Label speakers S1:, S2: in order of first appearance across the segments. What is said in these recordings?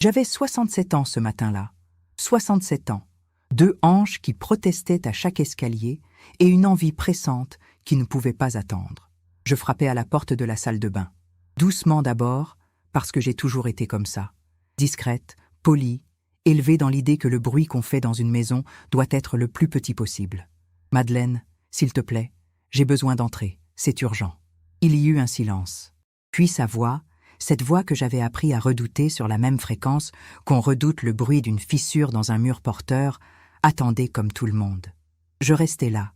S1: J'avais 67 ans ce matin-là. 67 ans. 2 hanches qui protestaient à chaque escalier et une envie pressante qui ne pouvait pas attendre. Je frappais à la porte de la salle de bain. Doucement d'abord, parce que j'ai toujours été comme ça. Discrète, polie, élevée dans l'idée que le bruit qu'on fait dans une maison doit être le plus petit possible. « Madeleine, s'il te plaît, j'ai besoin d'entrer, c'est urgent. » Il y eut un silence. Puis sa voix, cette voix que j'avais appris à redouter sur la même fréquence qu'on redoute le bruit d'une fissure dans un mur porteur, attendait comme tout le monde. Je restais là,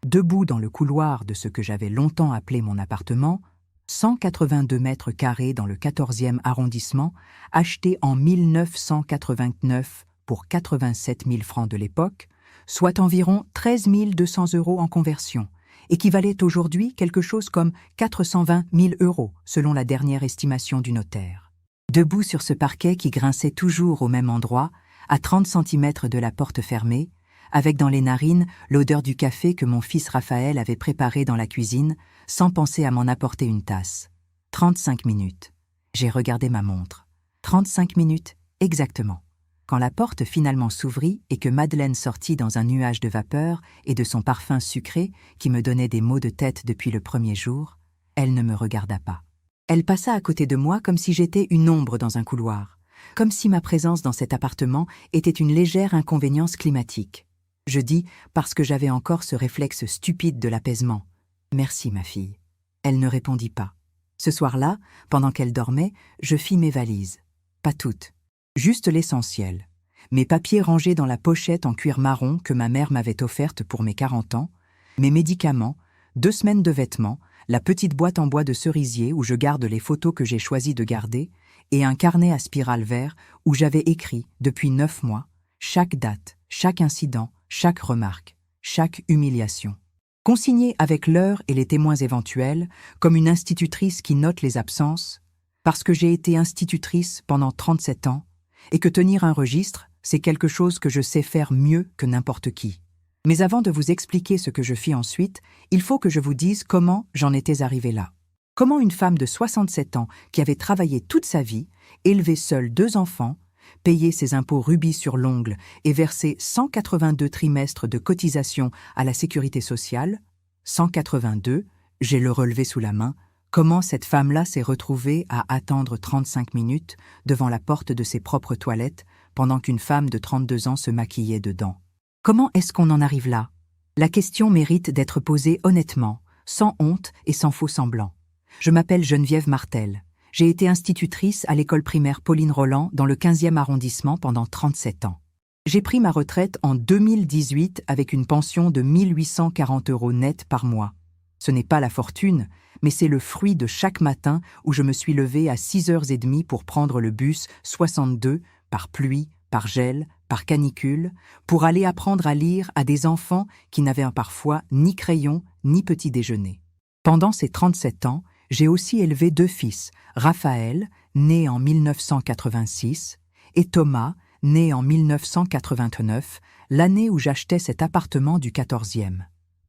S1: debout dans le couloir de ce que j'avais longtemps appelé mon appartement, 182 mètres carrés dans le 14e arrondissement, acheté en 1989 pour 87 000 francs de l'époque, soit environ 13 200 € en conversion, équivalait aujourd'hui quelque chose comme 420 000 € selon la dernière estimation du notaire. Debout sur ce parquet qui grinçait toujours au même endroit, à 30 centimètres de la porte fermée, avec dans les narines l'odeur du café que mon fils Raphaël avait préparé dans la cuisine, sans penser à m'en apporter une tasse. 35 minutes. J'ai regardé ma montre. 35 minutes, exactement. Quand la porte finalement s'ouvrit et que Madeleine sortit dans un nuage de vapeur et de son parfum sucré qui me donnait des maux de tête depuis le premier jour, elle ne me regarda pas. Elle passa à côté de moi comme si j'étais une ombre dans un couloir, comme si ma présence dans cet appartement était une légère inconvénience climatique. Je dis parce que j'avais encore ce réflexe stupide de l'apaisement. « Merci, ma fille. » Elle ne répondit pas. Ce soir-là, pendant qu'elle dormait, je fis mes valises. Pas toutes. Juste l'essentiel. Mes papiers rangés dans la pochette en cuir marron que ma mère m'avait offerte pour mes 40 ans, mes médicaments, 2 semaines de vêtements, la petite boîte en bois de cerisier où je garde les photos que j'ai choisi de garder, et un carnet à spirale vert où j'avais écrit, depuis 9 mois, chaque date, chaque incident, chaque remarque, chaque humiliation. Consigné avec l'heure et les témoins éventuels, comme une institutrice qui note les absences, parce que j'ai été institutrice pendant 37 ans, et que tenir un registre, c'est quelque chose que je sais faire mieux que n'importe qui. Mais avant de vous expliquer ce que je fis ensuite, il faut que je vous dise comment j'en étais arrivée là. Comment une femme de 67 ans qui avait travaillé toute sa vie, élevé seule 2 enfants, payé ses impôts rubis sur l'ongle et versé 182 trimestres de cotisation à la sécurité sociale, 182, j'ai le relevé sous la main, comment cette femme-là s'est retrouvée à attendre 35 minutes devant la porte de ses propres toilettes pendant qu'une femme de 32 ans se maquillait dedans. Comment est-ce qu'on en arrive là? La question mérite d'être posée honnêtement, sans honte et sans faux semblant. Je m'appelle Geneviève Martel. J'ai été institutrice à l'école primaire Pauline Roland dans le 15e arrondissement pendant 37 ans. J'ai pris ma retraite en 2018 avec une pension de 1 840 € net par mois. Ce n'est pas la fortune, mais c'est le fruit de chaque matin où je me suis levée à 6h30 pour prendre le bus 62, par pluie, par gel, par canicule, pour aller apprendre à lire à des enfants qui n'avaient parfois ni crayon ni petit déjeuner. Pendant ces 37 ans, j'ai aussi élevé 2 fils, Raphaël, né en 1986, et Thomas, né en 1989, l'année où j'achetais cet appartement du 14e.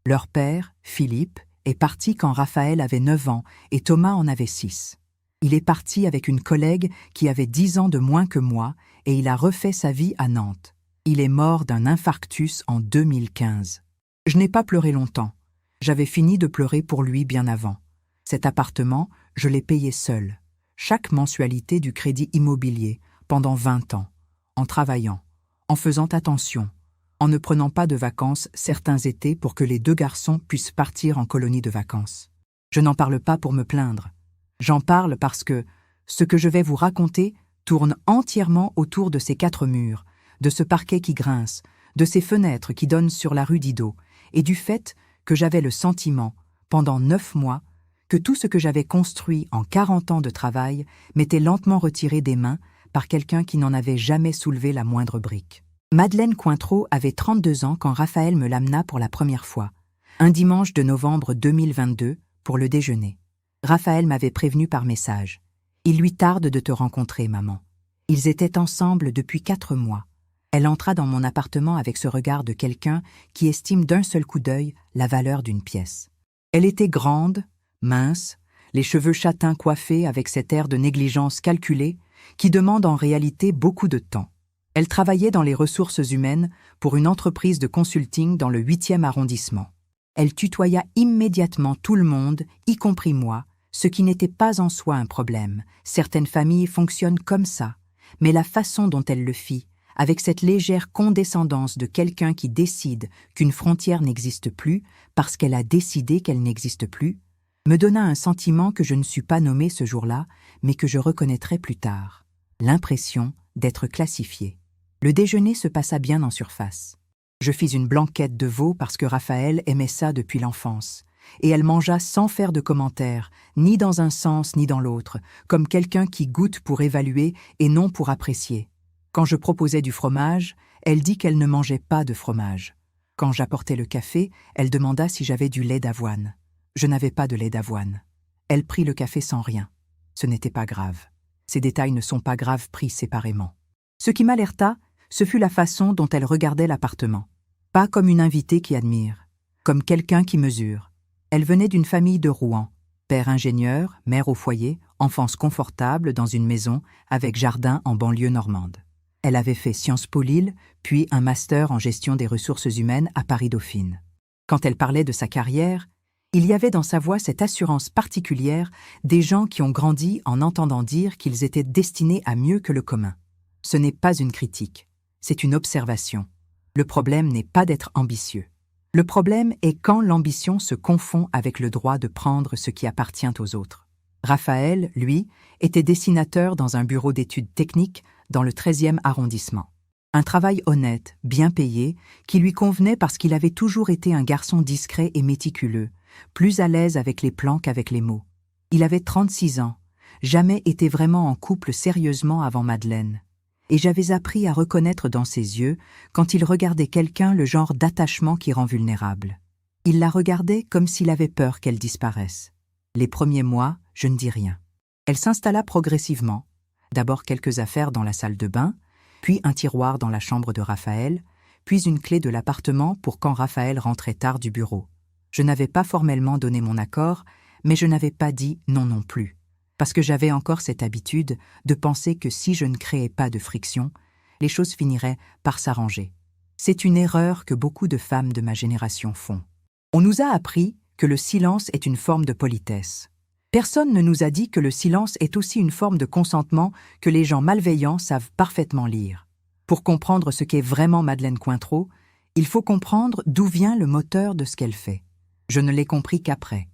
S1: Leur père, Philippe, est parti quand Raphaël avait 9 ans et Thomas en avait 6. Il est parti avec une collègue qui avait 10 ans de moins que moi et il a refait sa vie à Nantes. Il est mort d'un infarctus en 2015. Je n'ai pas pleuré longtemps. J'avais fini de pleurer pour lui bien avant. Cet appartement, je l'ai payé seul, chaque mensualité du crédit immobilier, pendant 20 ans, en travaillant, en faisant attention, en ne prenant pas de vacances certains étés pour que les 2 garçons puissent partir en colonie de vacances. Je n'en parle pas pour me plaindre. J'en parle parce que ce que je vais vous raconter tourne entièrement autour de ces 4 murs, de ce parquet qui grince, de ces fenêtres qui donnent sur la rue Didot, et du fait que j'avais le sentiment, pendant 9 mois, que tout ce que j'avais construit en 40 ans de travail m'était lentement retiré des mains par quelqu'un qui n'en avait jamais soulevé la moindre brique. Madeleine Cointreau avait 32 ans quand Raphaël me l'amena pour la première fois, un dimanche de novembre 2022, pour le déjeuner. Raphaël m'avait prévenu par message. « Il lui tarde de te rencontrer, maman. » Ils étaient ensemble depuis 4 mois. Elle entra dans mon appartement avec ce regard de quelqu'un qui estime d'un seul coup d'œil la valeur d'une pièce. Elle était grande, mince, les cheveux châtains coiffés avec cet air de négligence calculée qui demande en réalité beaucoup de temps. Elle travaillait dans les ressources humaines pour une entreprise de consulting dans le 8e arrondissement. Elle tutoya immédiatement tout le monde, y compris moi, ce qui n'était pas en soi un problème. Certaines familles fonctionnent comme ça, mais la façon dont elle le fit, avec cette légère condescendance de quelqu'un qui décide qu'une frontière n'existe plus parce qu'elle a décidé qu'elle n'existe plus, me donna un sentiment que je ne sus pas nommer ce jour-là, mais que je reconnaîtrai plus tard. L'impression d'être classifié. Le déjeuner se passa bien en surface. Je fis une blanquette de veau parce que Raphaël aimait ça depuis l'enfance, et elle mangea sans faire de commentaires, ni dans un sens ni dans l'autre, comme quelqu'un qui goûte pour évaluer et non pour apprécier. Quand je proposais du fromage, elle dit qu'elle ne mangeait pas de fromage. Quand j'apportais le café, elle demanda si j'avais du lait d'avoine. Je n'avais pas de lait d'avoine. Elle prit le café sans rien. Ce n'était pas grave. Ces détails ne sont pas graves pris séparément. Ce qui m'alerta, ce fut la façon dont elle regardait l'appartement. Pas comme une invitée qui admire, comme quelqu'un qui mesure. Elle venait d'une famille de Rouen. Père ingénieur, mère au foyer, enfance confortable dans une maison avec jardin en banlieue normande. Elle avait fait Sciences Po Lille, puis un master en gestion des ressources humaines à Paris-Dauphine. Quand elle parlait de sa carrière, il y avait dans sa voix cette assurance particulière des gens qui ont grandi en entendant dire qu'ils étaient destinés à mieux que le commun. Ce n'est pas une critique, c'est une observation. Le problème n'est pas d'être ambitieux. Le problème est quand l'ambition se confond avec le droit de prendre ce qui appartient aux autres. Raphaël, lui, était dessinateur dans un bureau d'études techniques dans le 13e arrondissement. Un travail honnête, bien payé, qui lui convenait parce qu'il avait toujours été un garçon discret et méticuleux, plus à l'aise avec les plans qu'avec les mots. Il avait 36 ans, jamais été vraiment en couple sérieusement avant Madeleine. Et j'avais appris à reconnaître dans ses yeux, quand il regardait quelqu'un, le genre d'attachement qui rend vulnérable. Il la regardait comme s'il avait peur qu'elle disparaisse. Les premiers mois, je ne dis rien. Elle s'installa progressivement, d'abord quelques affaires dans la salle de bain, puis un tiroir dans la chambre de Raphaël, puis une clé de l'appartement pour quand Raphaël rentrait tard du bureau. Je n'avais pas formellement donné mon accord, mais je n'avais pas dit non non plus, parce que j'avais encore cette habitude de penser que si je ne créais pas de friction, les choses finiraient par s'arranger. C'est une erreur que beaucoup de femmes de ma génération font. On nous a appris que le silence est une forme de politesse. Personne ne nous a dit que le silence est aussi une forme de consentement que les gens malveillants savent parfaitement lire. Pour comprendre ce qu'est vraiment Madeleine Cointreau, il faut comprendre d'où vient le moteur de ce qu'elle fait. Je ne l'ai compris qu'après.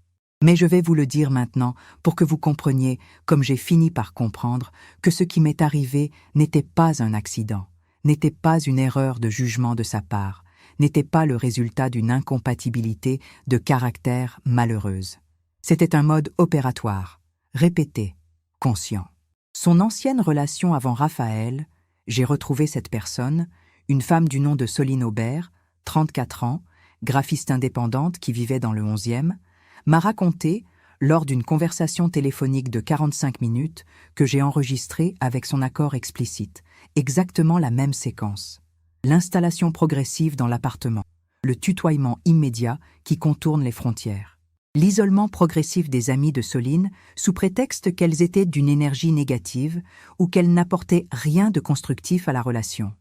S1: Mais je vais vous le dire maintenant pour que vous compreniez, comme j'ai fini par comprendre, que ce qui m'est arrivé n'était pas un accident, n'était pas une erreur de jugement de sa part, n'était pas le résultat d'une incompatibilité de caractère malheureuse. C'était un mode opératoire, répété, conscient. Son ancienne relation avant Raphaël, j'ai retrouvé cette personne, une femme du nom de Soline Aubert, 34 ans, graphiste indépendante qui vivait dans le 11e, m'a raconté, lors d'une conversation téléphonique de 45 minutes que j'ai enregistrée avec son accord explicite, exactement la même séquence. L'installation progressive dans l'appartement, le tutoiement immédiat qui contourne les frontières. L'isolement progressif des amies de Soline sous prétexte qu'elles étaient d'une énergie négative ou qu'elles n'apportaient rien de constructif à la relation.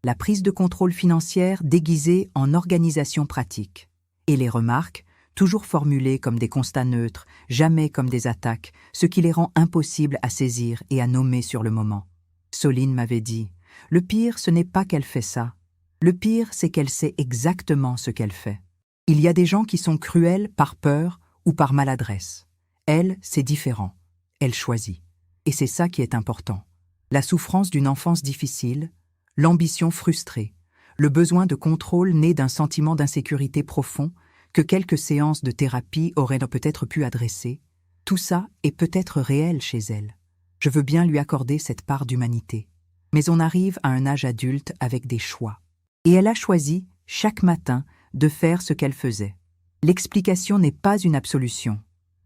S1: La prise de contrôle financière déguisée en organisation pratique. Et les remarques, toujours formulées comme des constats neutres, jamais comme des attaques, ce qui les rend impossibles à saisir et à nommer sur le moment. Soline m'avait dit, « Le pire, ce n'est pas qu'elle fait ça. Le pire, c'est qu'elle sait exactement ce qu'elle fait. Il y a des gens qui sont cruels par peur ou par maladresse. Elle, c'est différent. Elle choisit. Et c'est ça qui est important. La souffrance d'une enfance difficile, l'ambition frustrée, le besoin de contrôle né d'un sentiment d'insécurité profond que quelques séances de thérapie auraient peut-être pu adresser, tout ça est peut-être réel chez elle. Je veux bien lui accorder cette part d'humanité. Mais on arrive à un âge adulte avec des choix. Et elle a choisi, chaque matin, de faire ce qu'elle faisait. L'explication n'est pas une absolution.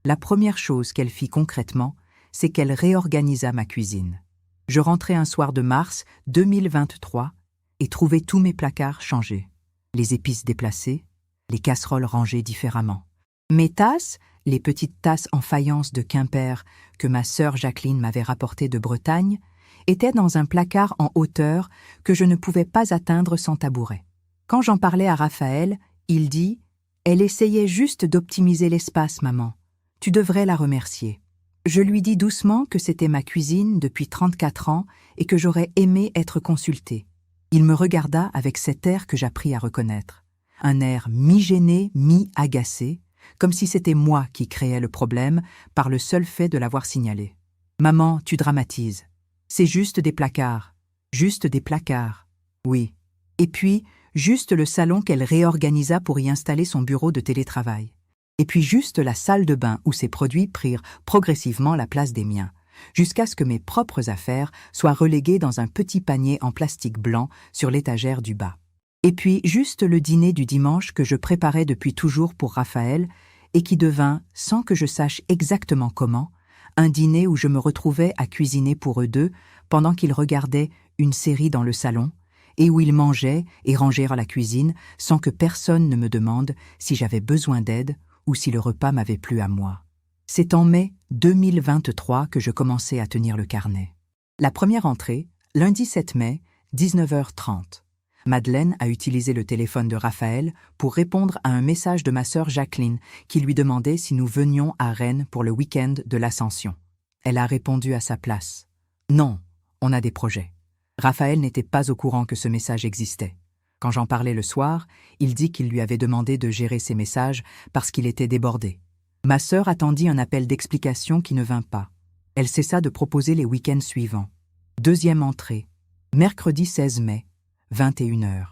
S1: La première chose qu'elle fit concrètement, c'est qu'elle réorganisa ma cuisine. Je rentrais un soir de mars 2023 et trouvais tous mes placards changés. Les épices déplacées, les casseroles rangées différemment. Mes tasses, les petites tasses en faïence de Quimper que ma sœur Jacqueline m'avait rapportées de Bretagne, était dans un placard en hauteur que je ne pouvais pas atteindre sans tabouret. Quand j'en parlais à Raphaël, il dit « Elle essayait juste d'optimiser l'espace, maman. Tu devrais la remercier. » Je lui dis doucement que c'était ma cuisine depuis 34 ans et que j'aurais aimé être consultée. Il me regarda avec cet air que j'appris à reconnaître. Un air mi-gêné, mi-agacé, comme si c'était moi qui créais le problème par le seul fait de l'avoir signalé. « Maman, tu dramatises. C'est juste des placards. Juste des placards. Oui. » Et puis, juste le salon qu'elle réorganisa pour y installer son bureau de télétravail. Et puis juste la salle de bain où ses produits prirent progressivement la place des miens, jusqu'à ce que mes propres affaires soient reléguées dans un petit panier en plastique blanc sur l'étagère du bas. Et puis juste le dîner du dimanche que je préparais depuis toujours pour Raphaël et qui devint, sans que je sache exactement comment, un dîner où je me retrouvais à cuisiner pour eux deux pendant qu'ils regardaient une série dans le salon et où ils mangeaient et rangèrent la cuisine sans que personne ne me demande si j'avais besoin d'aide ou si le repas m'avait plu à moi. C'est en mai 2023 que je commençais à tenir le carnet. La première entrée, lundi 7 mai, 19h30. Madeleine a utilisé le téléphone de Raphaël pour répondre à un message de ma sœur Jacqueline qui lui demandait si nous venions à Rennes pour le week-end de l'Ascension. Elle a répondu à sa place. Non, on a des projets. Raphaël n'était pas au courant que ce message existait. Quand j'en parlais le soir, il dit qu'il lui avait demandé de gérer ses messages parce qu'il était débordé. Ma sœur attendit un appel d'explication qui ne vint pas. Elle cessa de proposer les week-ends suivants. Deuxième entrée, mercredi 16 mai, 21h.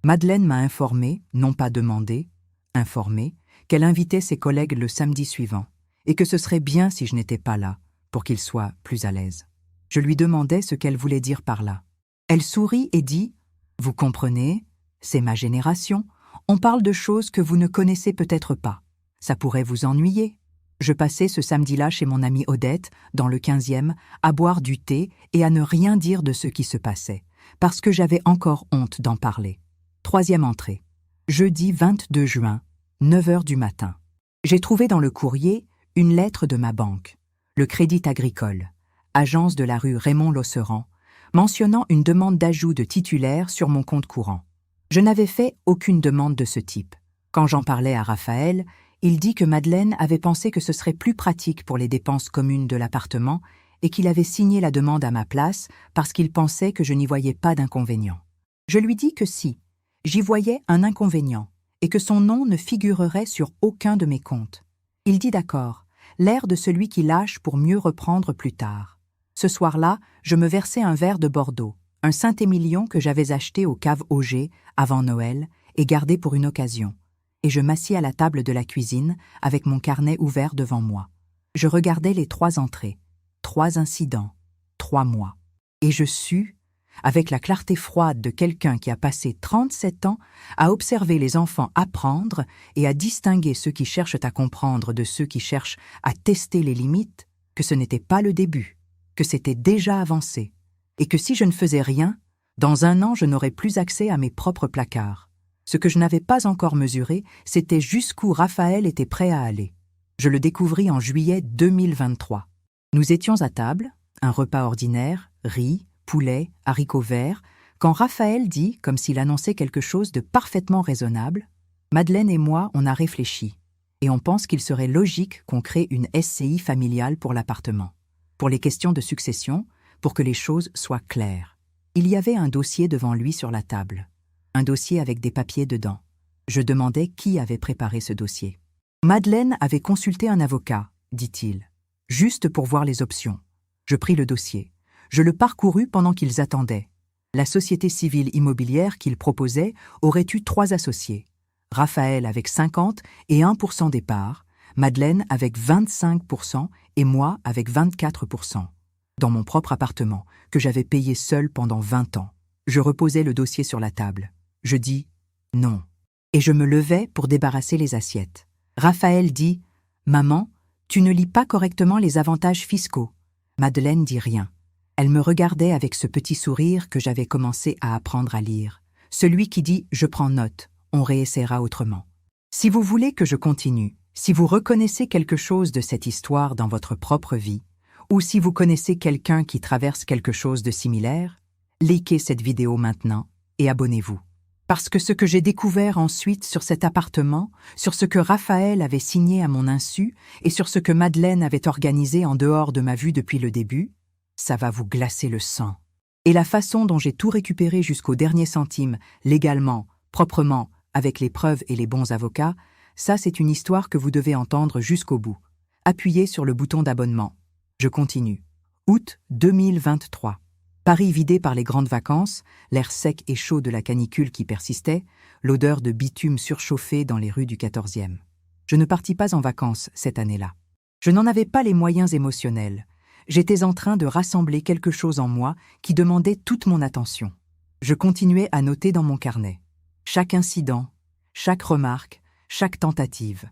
S1: Madeleine m'a informé, non pas demandé, informé, qu'elle invitait ses collègues le samedi suivant et que ce serait bien si je n'étais pas là, pour qu'ils soient plus à l'aise. Je lui demandais ce qu'elle voulait dire par là. Elle sourit et dit « Vous comprenez, c'est ma génération, on parle de choses que vous ne connaissez peut-être pas. Ça pourrait vous ennuyer. » Je passais ce samedi-là chez mon amie Odette, dans le 15e, à boire du thé et à ne rien dire de ce qui se passait, parce que j'avais encore honte d'en parler. Troisième entrée. Jeudi 22 juin, 9h du matin. J'ai trouvé dans le courrier une lettre de ma banque, le Crédit Agricole, agence de la rue Raymond-Losseran, mentionnant une demande d'ajout de titulaire sur mon compte courant. Je n'avais fait aucune demande de ce type. Quand j'en parlais à Raphaël, il dit que Madeleine avait pensé que ce serait plus pratique pour les dépenses communes de l'appartement et qu'il avait signé la demande à ma place parce qu'il pensait que je n'y voyais pas d'inconvénient. Je lui dis que si, j'y voyais un inconvénient et que son nom ne figurerait sur aucun de mes comptes. Il dit d'accord, l'air de celui qui lâche pour mieux reprendre plus tard. Ce soir-là, je me versai un verre de Bordeaux, un Saint-Émilion que j'avais acheté au Cave Auger avant Noël et gardé pour une occasion, et je m'assis à la table de la cuisine avec mon carnet ouvert devant moi. Je regardais les 3 entrées, 3 incidents, 3 mois, et je sus, avec la clarté froide de quelqu'un qui a passé 37 ans à observer les enfants apprendre et à distinguer ceux qui cherchent à comprendre de ceux qui cherchent à tester les limites, que ce n'était pas le début, que c'était déjà avancé, et que si je ne faisais rien, dans 1 an je n'aurais plus accès à mes propres placards. Ce que je n'avais pas encore mesuré, c'était jusqu'où Raphaël était prêt à aller. Je le découvris en juillet 2023. Nous étions à table, un repas ordinaire, riz, poulet, haricots verts, quand Raphaël dit, comme s'il annonçait quelque chose de parfaitement raisonnable, « Madeleine et moi, on a réfléchi, et on pense qu'il serait logique qu'on crée une SCI familiale pour l'appartement. Pour les questions de succession, pour que les choses soient claires. » Il y avait un dossier devant lui sur la table. Un dossier avec des papiers dedans. Je demandais qui avait préparé ce dossier. « Madeleine avait consulté un avocat, dit-il, juste pour voir les options. Je pris le dossier. Je le parcourus pendant qu'ils attendaient. La société civile immobilière qu'ils proposaient aurait eu 3 associés. Raphaël avec 50 et 1% des parts, Madeleine avec 25% et moi avec 24%. Dans mon propre appartement, que j'avais payé seul pendant 20 ans. Je reposais le dossier sur la table. Je dis « non » et je me levais pour débarrasser les assiettes. Raphaël dit « Maman, tu ne lis pas correctement les avantages fiscaux. » Madeleine dit rien. Elle me regardait avec ce petit sourire que j'avais commencé à apprendre à lire. Celui qui dit « je prends note, on réessayera autrement ». Si vous voulez que je continue, si vous reconnaissez quelque chose de cette histoire dans votre propre vie, ou si vous connaissez quelqu'un qui traverse quelque chose de similaire, likez cette vidéo maintenant et abonnez-vous. Parce que ce que j'ai découvert ensuite sur cet appartement, sur ce que Raphaël avait signé à mon insu et sur ce que Madeleine avait organisé en dehors de ma vue depuis le début, ça va vous glacer le sang. Et la façon dont j'ai tout récupéré jusqu'au dernier centime, légalement, proprement, avec les preuves et les bons avocats, ça c'est une histoire que vous devez entendre jusqu'au bout. Appuyez sur le bouton d'abonnement. Je continue. Août 2023. Paris vidé par les grandes vacances, l'air sec et chaud de la canicule qui persistait, l'odeur de bitume surchauffé dans les rues du 14e. Je ne partis pas en vacances cette année-là. Je n'en avais pas les moyens émotionnels. J'étais en train de rassembler quelque chose en moi qui demandait toute mon attention. Je continuais à noter dans mon carnet. Chaque incident, chaque remarque, chaque tentative.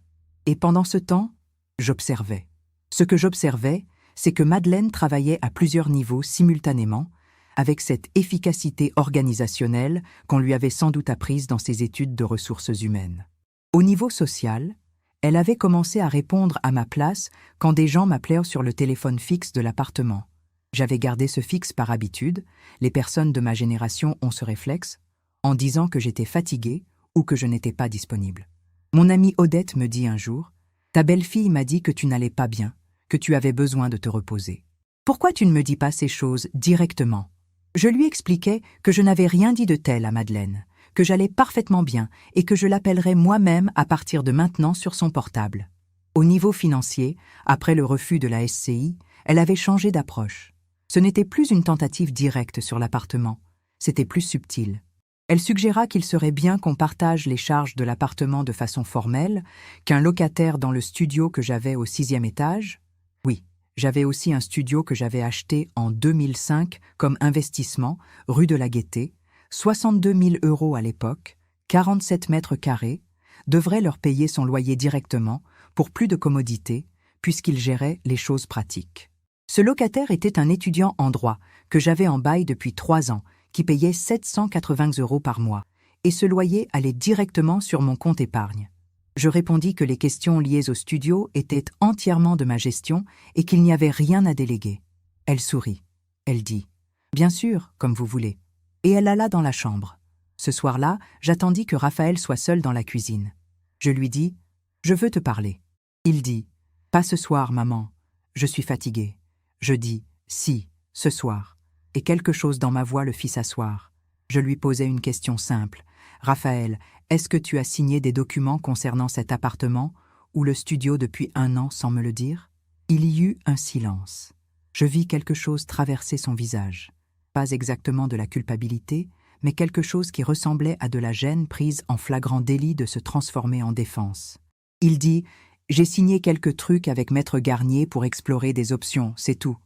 S1: Et pendant ce temps, j'observais. Ce que j'observais, c'est que Madeleine travaillait à plusieurs niveaux simultanément, avec cette efficacité organisationnelle qu'on lui avait sans doute apprise dans ses études de ressources humaines. Au niveau social, elle avait commencé à répondre à ma place quand des gens m'appelaient sur le téléphone fixe de l'appartement. J'avais gardé ce fixe par habitude, les personnes de ma génération ont ce réflexe, en disant que j'étais fatiguée ou que je n'étais pas disponible. Mon amie Odette me dit un jour « Ta belle-fille m'a dit que tu n'allais pas bien, que tu avais besoin de te reposer. Pourquoi tu ne me dis pas ces choses directement ?» Je lui expliquais que je n'avais rien dit de tel à Madeleine, que j'allais parfaitement bien et que je l'appellerais moi-même à partir de maintenant sur son portable. Au niveau financier, après le refus de la SCI, elle avait changé d'approche. Ce n'était plus une tentative directe sur l'appartement, c'était plus subtil. Elle suggéra qu'il serait bien qu'on partage les charges de l'appartement de façon formelle, qu'un locataire dans le studio que j'avais au 6e étage. Oui, j'avais aussi un studio que j'avais acheté en 2005 comme investissement, rue de la Gaîté, 62 000 € à l'époque, 47 mètres carrés, devrait leur payer son loyer directement pour plus de commodité, puisqu'il gérait les choses pratiques. Ce locataire était un étudiant en droit que j'avais en bail depuis 3 ans, qui payait 780 € par mois, et ce loyer allait directement sur mon compte épargne. Je répondis que les questions liées au studio étaient entièrement de ma gestion et qu'il n'y avait rien à déléguer. Elle sourit. Elle dit « Bien sûr, comme vous voulez ». Et elle alla dans la chambre. Ce soir-là, j'attendis que Raphaël soit seul dans la cuisine. Je lui dis « Je veux te parler ». Il dit « Pas ce soir, maman. Je suis fatigué. » Je dis « Si, ce soir ». Et quelque chose dans ma voix le fit s'asseoir. Je lui posai une question simple. « Raphaël, est-ce que tu as signé des documents concernant cet appartement ou le studio depuis 1 an sans me le dire ?» Il y eut un silence. Je vis quelque chose traverser son visage. Pas exactement de la culpabilité, mais quelque chose qui ressemblait à de la gêne prise en flagrant délit de se transformer en défense. Il dit « J'ai signé quelques trucs avec Maître Garnier pour explorer des options, c'est tout. »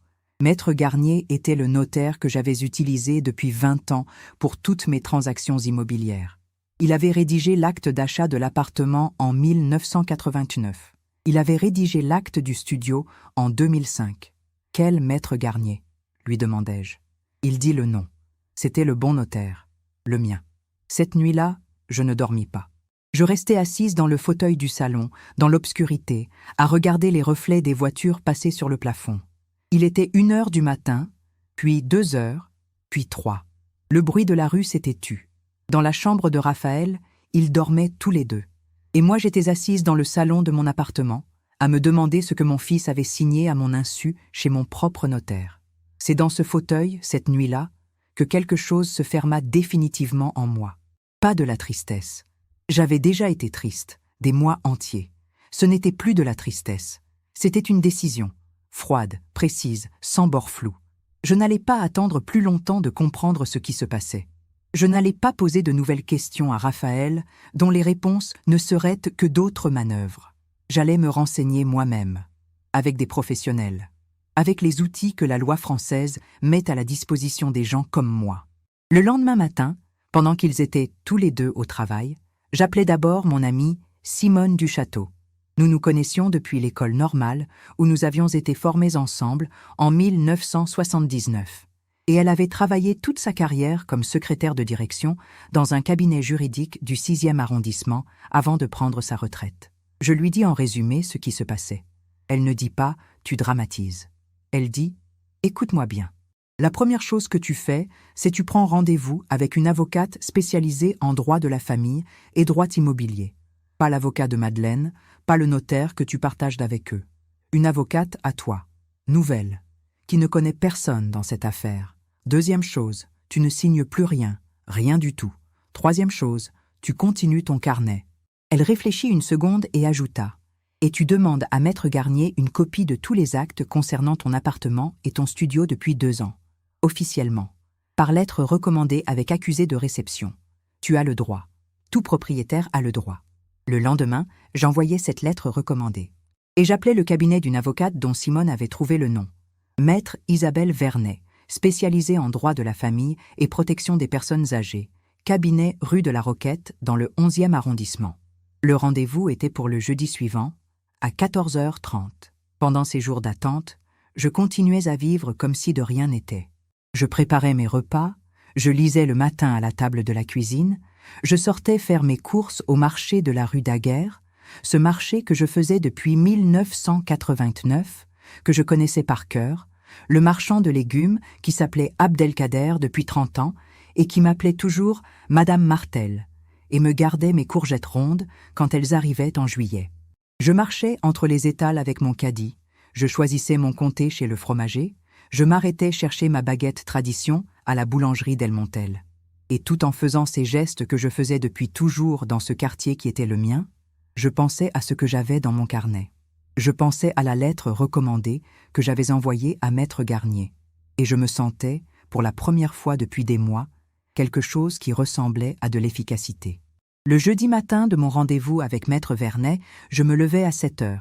S1: Maître Garnier était le notaire que j'avais utilisé depuis 20 ans pour toutes mes transactions immobilières. Il avait rédigé l'acte d'achat de l'appartement en 1989. Il avait rédigé l'acte du studio en 2005. « Quel Maître Garnier ?» lui demandai-je. Il dit le nom. C'était le bon notaire, le mien. Cette nuit-là, je ne dormis pas. Je restais assise dans le fauteuil du salon, dans l'obscurité, à regarder les reflets des voitures passer sur le plafond. Il était 1 heure du matin, puis 2 heures, puis 3. Le bruit de la rue s'était tu. Dans la chambre de Raphaël, ils dormaient tous les deux. Et moi j'étais assise dans le salon de mon appartement, à me demander ce que mon fils avait signé à mon insu chez mon propre notaire. C'est dans ce fauteuil, cette nuit-là, que quelque chose se ferma définitivement en moi. Pas de la tristesse. J'avais déjà été triste, des mois entiers. Ce n'était plus de la tristesse. C'était une décision. Froide, précise, sans bord flou. Je n'allais pas attendre plus longtemps de comprendre ce qui se passait. Je n'allais pas poser de nouvelles questions à Raphaël, dont les réponses ne seraient que d'autres manœuvres. J'allais me renseigner moi-même, avec des professionnels, avec les outils que la loi française met à la disposition des gens comme moi. Le lendemain matin, pendant qu'ils étaient tous les deux au travail, j'appelai d'abord mon amie Simone Duchâteau. Nous nous connaissions depuis l'école normale où nous avions été formés ensemble en 1979. Et elle avait travaillé toute sa carrière comme secrétaire de direction dans un cabinet juridique du 6e arrondissement avant de prendre sa retraite. Je lui dis en résumé ce qui se passait. Elle ne dit pas « tu dramatises ». Elle dit « Écoute-moi bien. La première chose que tu fais, c'est tu prends rendez-vous avec une avocate spécialisée en droit de la famille et droit immobilier. Pas l'avocat de Madeleine, pas le notaire que tu partages avec eux. Une avocate à toi, nouvelle, qui ne connaît personne dans cette affaire. Deuxième chose, tu ne signes plus rien, rien du tout. Troisième chose, tu continues ton carnet. » Elle réfléchit une seconde et ajouta « Et tu demandes à Maître Garnier une copie de tous les actes concernant ton appartement et ton studio depuis 2 ans. Officiellement. Par lettre recommandée avec accusé de réception. Tu as le droit. Tout propriétaire a le droit. » Le lendemain, j'envoyais cette lettre recommandée. Et j'appelais le cabinet d'une avocate dont Simone avait trouvé le nom. Maître Isabelle Vernet, spécialisée en droit de la famille et protection des personnes âgées. Cabinet rue de la Roquette, dans le 11e arrondissement. Le rendez-vous était pour le jeudi suivant, à 14h30. Pendant ces jours d'attente, je continuais à vivre comme si de rien n'était. Je préparais mes repas, je lisais le matin à la table de la cuisine, je sortais faire mes courses au marché de la rue Daguerre, ce marché que je faisais depuis 1989, que je connaissais par cœur, le marchand de légumes qui s'appelait Abdelkader depuis 30 ans et qui m'appelait toujours Madame Martel, et me gardait mes courgettes rondes quand elles arrivaient en juillet. Je marchais entre les étals avec mon caddie, je choisissais mon comté chez le fromager, je m'arrêtais chercher ma baguette tradition à la boulangerie Delmontel. Et tout en faisant ces gestes que je faisais depuis toujours dans ce quartier qui était le mien, je pensais à ce que j'avais dans mon carnet. Je pensais à la lettre recommandée que j'avais envoyée à Maître Garnier. Et je me sentais, pour la première fois depuis des mois, quelque chose qui ressemblait à de l'efficacité. Le jeudi matin de mon rendez-vous avec Maître Vernet, je me levai à 7h.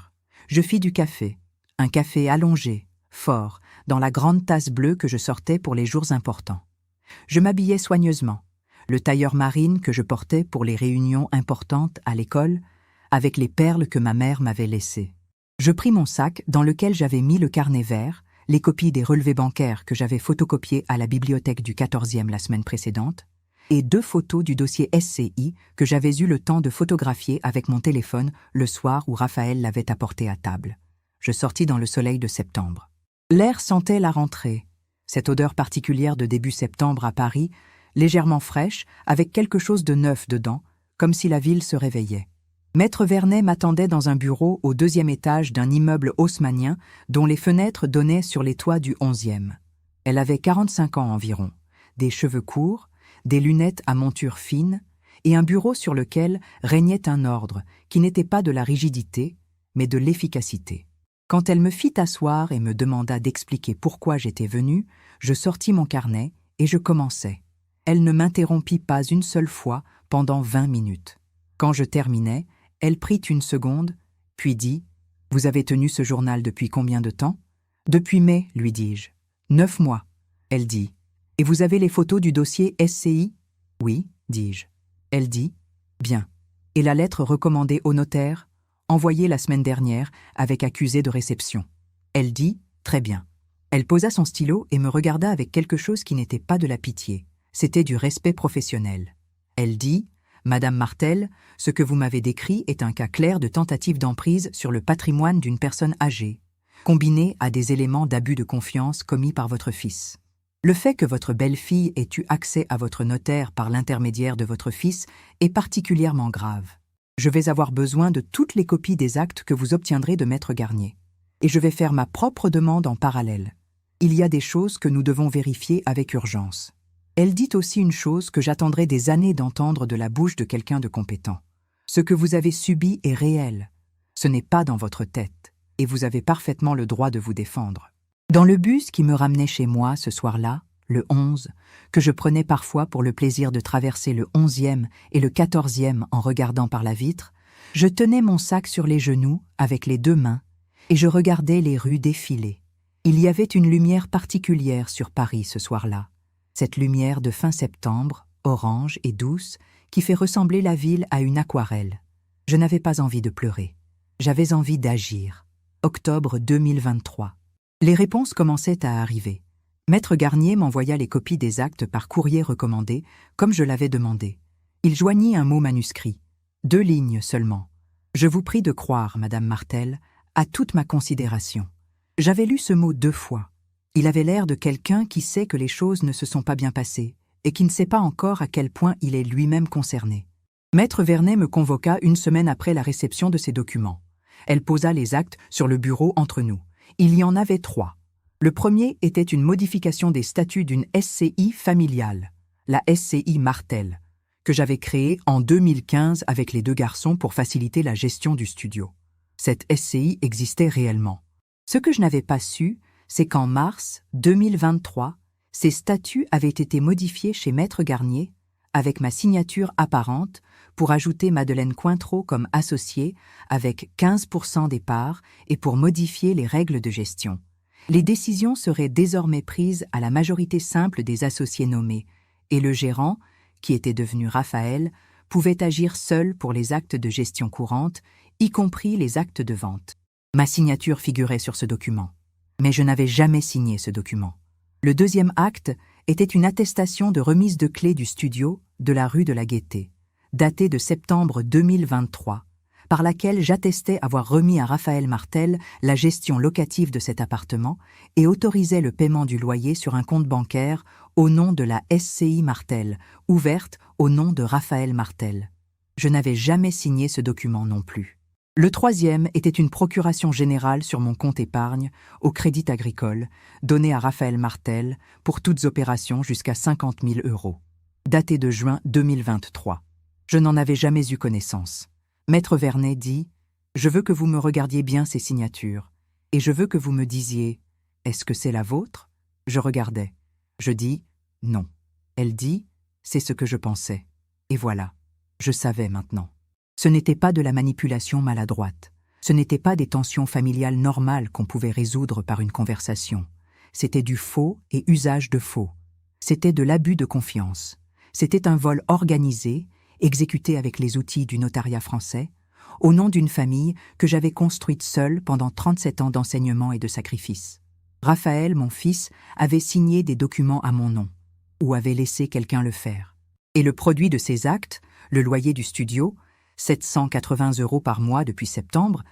S1: Je fis du café. Un café allongé, fort, dans la grande tasse bleue que je sortais pour les jours importants. Je m'habillais soigneusement. Le tailleur marine que je portais pour les réunions importantes à l'école, avec les perles que ma mère m'avait laissées. Je pris mon sac dans lequel j'avais mis le carnet vert, les copies des relevés bancaires que j'avais photocopiés à la bibliothèque du 14e la semaine précédente, et 2 photos du dossier SCI que j'avais eu le temps de photographier avec mon téléphone le soir où Raphaël l'avait apporté à table. Je sortis dans le soleil de septembre. L'air sentait la rentrée, cette odeur particulière de début septembre à Paris, légèrement fraîche, avec quelque chose de neuf dedans, comme si la ville se réveillait. Maître Vernet m'attendait dans un bureau au 2e étage d'un immeuble haussmannien dont les fenêtres donnaient sur les toits du 11e. Elle avait 45 ans environ, des cheveux courts, des lunettes à monture fine et un bureau sur lequel régnait un ordre qui n'était pas de la rigidité, mais de l'efficacité. Quand elle me fit asseoir et me demanda d'expliquer pourquoi j'étais venue, je sortis mon carnet et je commençai. Elle ne m'interrompit pas une seule fois pendant 20 minutes. Quand je terminai, elle prit une seconde, puis dit « Vous avez tenu ce journal depuis combien de temps ?»« Depuis mai, lui dis-je. »« 9 mois. » Elle dit « Et vous avez les photos du dossier SCI ?»« Oui, dis-je. » Elle dit « Bien. Et la lettre recommandée au notaire, envoyée la semaine dernière avec accusé de réception. » Elle dit « Très bien. » Elle posa son stylo et me regarda avec quelque chose qui n'était pas de la pitié. C'était du respect professionnel. Elle dit « Madame Martel, ce que vous m'avez décrit est un cas clair de tentative d'emprise sur le patrimoine d'une personne âgée, combiné à des éléments d'abus de confiance commis par votre fils. Le fait que votre belle-fille ait eu accès à votre notaire par l'intermédiaire de votre fils est particulièrement grave. Je vais avoir besoin de toutes les copies des actes que vous obtiendrez de Maître Garnier. Et je vais faire ma propre demande en parallèle. Il y a des choses que nous devons vérifier avec urgence. » Elle dit aussi une chose que j'attendrai des années d'entendre de la bouche de quelqu'un de compétent. Ce que vous avez subi est réel. Ce n'est pas dans votre tête, et vous avez parfaitement le droit de vous défendre. Dans le bus qui me ramenait chez moi ce soir-là, le 11, que je prenais parfois pour le plaisir de traverser le 11e et le 14e en regardant par la vitre, je tenais mon sac sur les genoux avec les 2 mains et je regardais les rues défiler. Il y avait une lumière particulière sur Paris ce soir-là. Cette lumière de fin septembre, orange et douce, qui fait ressembler la ville à une aquarelle. Je n'avais pas envie de pleurer. J'avais envie d'agir. Octobre 2023. Les réponses commençaient à arriver. Maître Garnier m'envoya les copies des actes par courrier recommandé, comme je l'avais demandé. Il joignit un mot manuscrit. 2 lignes seulement. « Je vous prie de croire, Madame Martel, à toute ma considération. J'avais lu ce mot 2 fois. Il avait l'air de quelqu'un qui sait que les choses ne se sont pas bien passées et qui ne sait pas encore à quel point il est lui-même concerné. Maître Vernet me convoqua 1 semaine après la réception de ces documents. Elle posa les actes sur le bureau entre nous. Il y en avait 3. Le premier était une modification des statuts d'une SCI familiale, la SCI Martel, que j'avais créée en 2015 avec les 2 garçons pour faciliter la gestion du studio. Cette SCI existait réellement. Ce que je n'avais pas su, c'est qu'en mars 2023, ces statuts avaient été modifiés chez Maître Garnier, avec ma signature apparente, pour ajouter Madeleine Cointreau comme associée, avec 15% des parts, et pour modifier les règles de gestion. Les décisions seraient désormais prises à la majorité simple des associés nommés, et le gérant, qui était devenu Raphaël, pouvait agir seul pour les actes de gestion courante, y compris les actes de vente. Ma signature figurait sur ce document. Mais je n'avais jamais signé ce document. Le deuxième acte était une attestation de remise de clés du studio de la rue de la Gaîté, datée de septembre 2023, par laquelle j'attestais avoir remis à Raphaël Martel la gestion locative de cet appartement et autorisais le paiement du loyer sur un compte bancaire au nom de la SCI Martel, ouverte au nom de Raphaël Martel. Je n'avais jamais signé ce document non plus. Le troisième était une procuration générale sur mon compte épargne au Crédit Agricole, donnée à Raphaël Martel pour toutes opérations jusqu'à 50 000 €, datée de juin 2023. Je n'en avais jamais eu connaissance. Maître Vernet dit « Je veux que vous me regardiez bien ces signatures, et je veux que vous me disiez « Est-ce que c'est la vôtre ?» Je regardais. Je dis « Non ». Elle dit « C'est ce que je pensais. » Et voilà, je savais maintenant. Ce n'était pas de la manipulation maladroite. Ce n'était pas des tensions familiales normales qu'on pouvait résoudre par une conversation. C'était du faux et usage de faux. C'était de l'abus de confiance. C'était un vol organisé, exécuté avec les outils du notariat français, au nom d'une famille que j'avais construite seule pendant 37 ans d'enseignement et de sacrifice. Raphaël, mon fils, avait signé des documents à mon nom, ou avait laissé quelqu'un le faire. Et le produit de ces actes, le loyer du studio, 780 € par mois depuis septembre,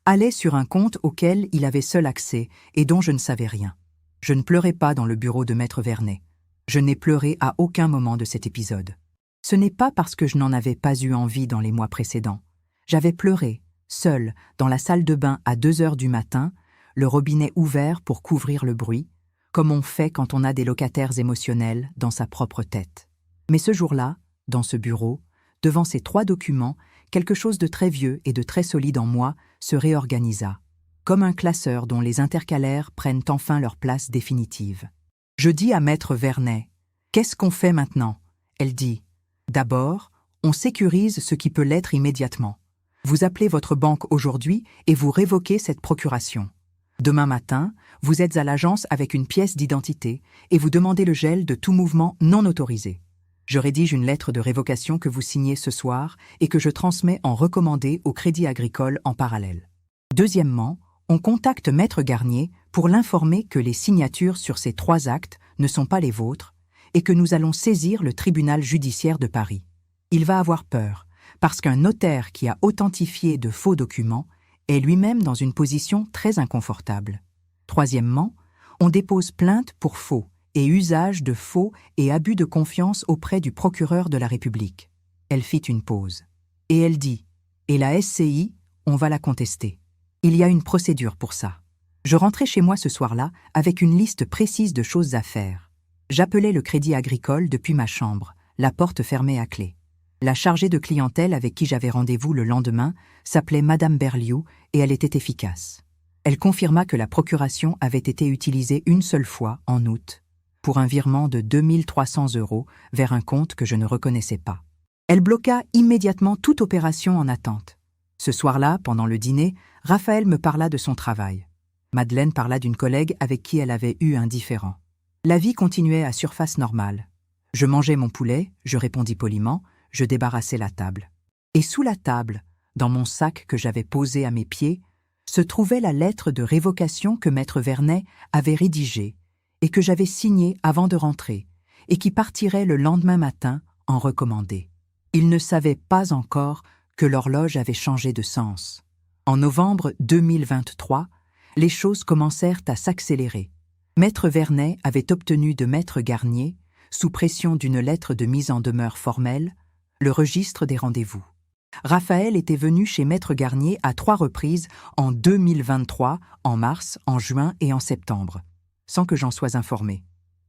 S1: allait sur un compte auquel il avait seul accès et dont je ne savais rien. Je ne pleurais pas dans le bureau de Maître Vernet. Je n'ai pleuré à aucun moment de cet épisode. Ce n'est pas parce que je n'en avais pas eu envie dans les mois précédents. J'avais pleuré, seule, dans la salle de bain à 2 heures du matin, le robinet ouvert pour couvrir le bruit, comme on fait quand on a des locataires émotionnels dans sa propre tête. Mais ce jour-là, dans ce bureau, devant ces 3 documents, quelque chose de très vieux et de très solide en moi se réorganisa, comme un classeur dont les intercalaires prennent enfin leur place définitive. Je dis à Maître Vernet, « Qu'est-ce qu'on fait maintenant ?» Elle dit, « D'abord, on sécurise ce qui peut l'être immédiatement. Vous appelez votre banque aujourd'hui et vous révoquez cette procuration. Demain matin, vous êtes à l'agence avec une pièce d'identité et vous demandez le gel de tout mouvement non autorisé. Je rédige une lettre de révocation que vous signez ce soir et que je transmets en recommandé au Crédit Agricole en parallèle. Deuxièmement, on contacte Maître Garnier pour l'informer que les signatures sur ces 3 actes ne sont pas les vôtres et que nous allons saisir le tribunal judiciaire de Paris. Il va avoir peur, parce qu'un notaire qui a authentifié de faux documents est lui-même dans une position très inconfortable. Troisièmement, on dépose plainte pour faux et usage de faux et abus de confiance auprès du procureur de la République. Elle fit une pause. Et elle dit, « Et la SCI, on va la contester. Il y a une procédure pour ça. » Je rentrais chez moi ce soir-là avec une liste précise de choses à faire. J'appelais le Crédit Agricole depuis ma chambre, la porte fermée à clé. La chargée de clientèle avec qui j'avais rendez-vous le lendemain s'appelait Madame Berliou et elle était efficace. Elle confirma que la procuration avait été utilisée une seule fois, en août, pour un virement de 2 300 € vers un compte que je ne reconnaissais pas. Elle bloqua immédiatement toute opération en attente. Ce soir-là, pendant le dîner, Raphaël me parla de son travail. Madeleine parla d'une collègue avec qui elle avait eu un différend. La vie continuait à surface normale. Je mangeais mon poulet, je répondis poliment, je débarrassais la table. Et sous la table, dans mon sac que j'avais posé à mes pieds, se trouvait la lettre de révocation que Maître Vernet avait rédigée et que j'avais signée avant de rentrer et qui partirait le lendemain matin en recommandé. Il ne savait pas encore que l'horloge avait changé de sens. En novembre 2023, Les choses commencèrent à s'accélérer. Maître Vernet avait obtenu de Maître Garnier, sous pression d'une lettre de mise en demeure formelle, le registre des rendez-vous. Raphaël était venu chez Maître Garnier à 3 reprises en 2023, en mars, en juin et en septembre, sans que j'en sois informé.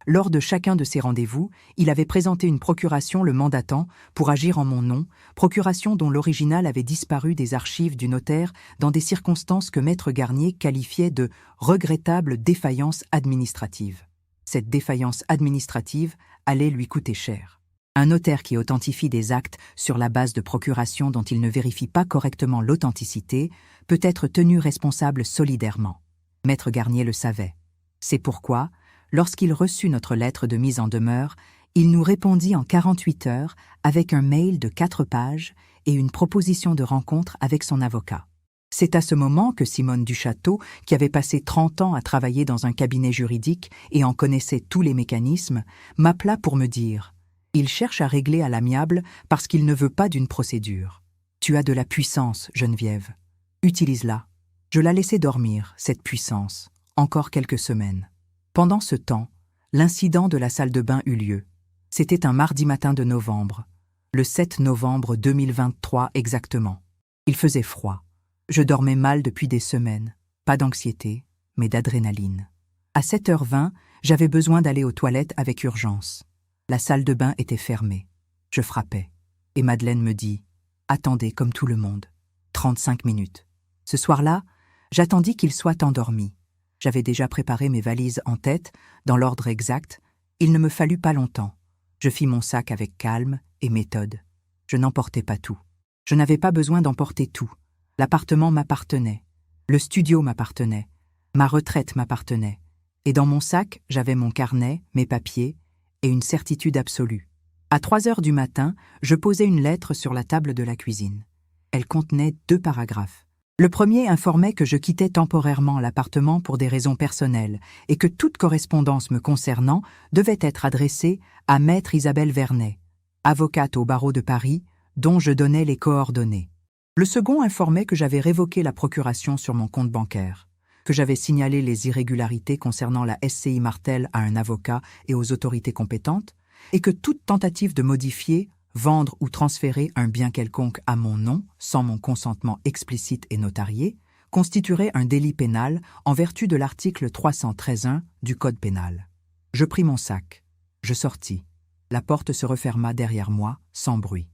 S1: Lors de chacun de ces rendez-vous, il avait présenté une procuration le mandatant pour agir en mon nom, procuration dont l'original avait disparu des archives du notaire dans des circonstances que Maître Garnier qualifiait de « regrettable défaillance administrative ». Cette défaillance administrative allait lui coûter cher. Un notaire qui authentifie des actes sur la base de procurations dont il ne vérifie pas correctement l'authenticité peut être tenu responsable solidairement. Maître Garnier le savait. C'est pourquoi, lorsqu'il reçut notre lettre de mise en demeure, il nous répondit en 48 heures avec un mail de 4 pages et une proposition de rencontre avec son avocat. C'est à ce moment que Simone Duchâteau, qui avait passé 30 ans à travailler dans un cabinet juridique et en connaissait tous les mécanismes, m'appela pour me dire « Il cherche à régler à l'amiable parce qu'il ne veut pas d'une procédure. Tu as de la puissance, Geneviève. Utilise-la. » Je la laissai dormir, cette puissance, encore quelques semaines. Pendant ce temps, l'incident de la salle de bain eut lieu. C'était un mardi matin de novembre, le 7 novembre 2023 exactement. Il faisait froid. Je dormais mal depuis des semaines, pas d'anxiété, mais d'adrénaline. À 7h20, j'avais besoin d'aller aux toilettes avec urgence. La salle de bain était fermée. Je frappais, et Madeleine me dit « Attendez comme tout le monde. 35 minutes. » Ce soir-là, j'attendis qu'il soit endormi. J'avais déjà préparé mes valises en tête, dans l'ordre exact. Il ne me fallut pas longtemps. Je fis mon sac avec calme et méthode. Je n'emportais pas tout. Je n'avais pas besoin d'emporter tout. L'appartement m'appartenait. Le studio m'appartenait. Ma retraite m'appartenait. Et dans mon sac, j'avais mon carnet, mes papiers et une certitude absolue. À 3 heures du matin, je posai une lettre sur la table de la cuisine. Elle contenait 2 paragraphes. Le premier informait que je quittais temporairement l'appartement pour des raisons personnelles et que toute correspondance me concernant devait être adressée à Maître Isabelle Vernet, avocate au barreau de Paris, dont je donnais les coordonnées. Le second informait que j'avais révoqué la procuration sur mon compte bancaire, que j'avais signalé les irrégularités concernant la SCI Martel à un avocat et aux autorités compétentes, et que toute tentative de modifier, vendre ou transférer un bien quelconque à mon nom, sans mon consentement explicite et notarié, constituerait un délit pénal en vertu de l'article 313-1 du Code pénal. Je pris mon sac. Je sortis. La porte se referma derrière moi, sans bruit.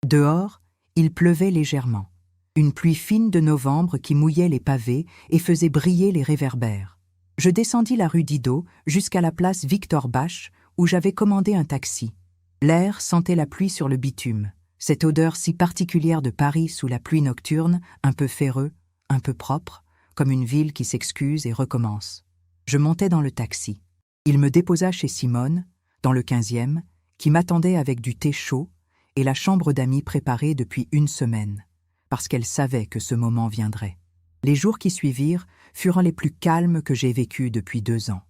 S1: Dehors, il pleuvait légèrement. Une pluie fine de novembre qui mouillait les pavés et faisait briller les réverbères. Je descendis la rue Didot jusqu'à la place Victor Bache, où j'avais commandé un taxi. L'air sentait la pluie sur le bitume, cette odeur si particulière de Paris sous la pluie nocturne, un peu ferreux, un peu propre, comme une ville qui s'excuse et recommence. Je montai dans le taxi. Il me déposa chez Simone, dans le 15e, qui m'attendait avec du thé chaud et la chambre d'amis préparée depuis 1 semaine, parce qu'elle savait que ce moment viendrait. Les jours qui suivirent furent les plus calmes que j'ai vécus depuis 2 ans.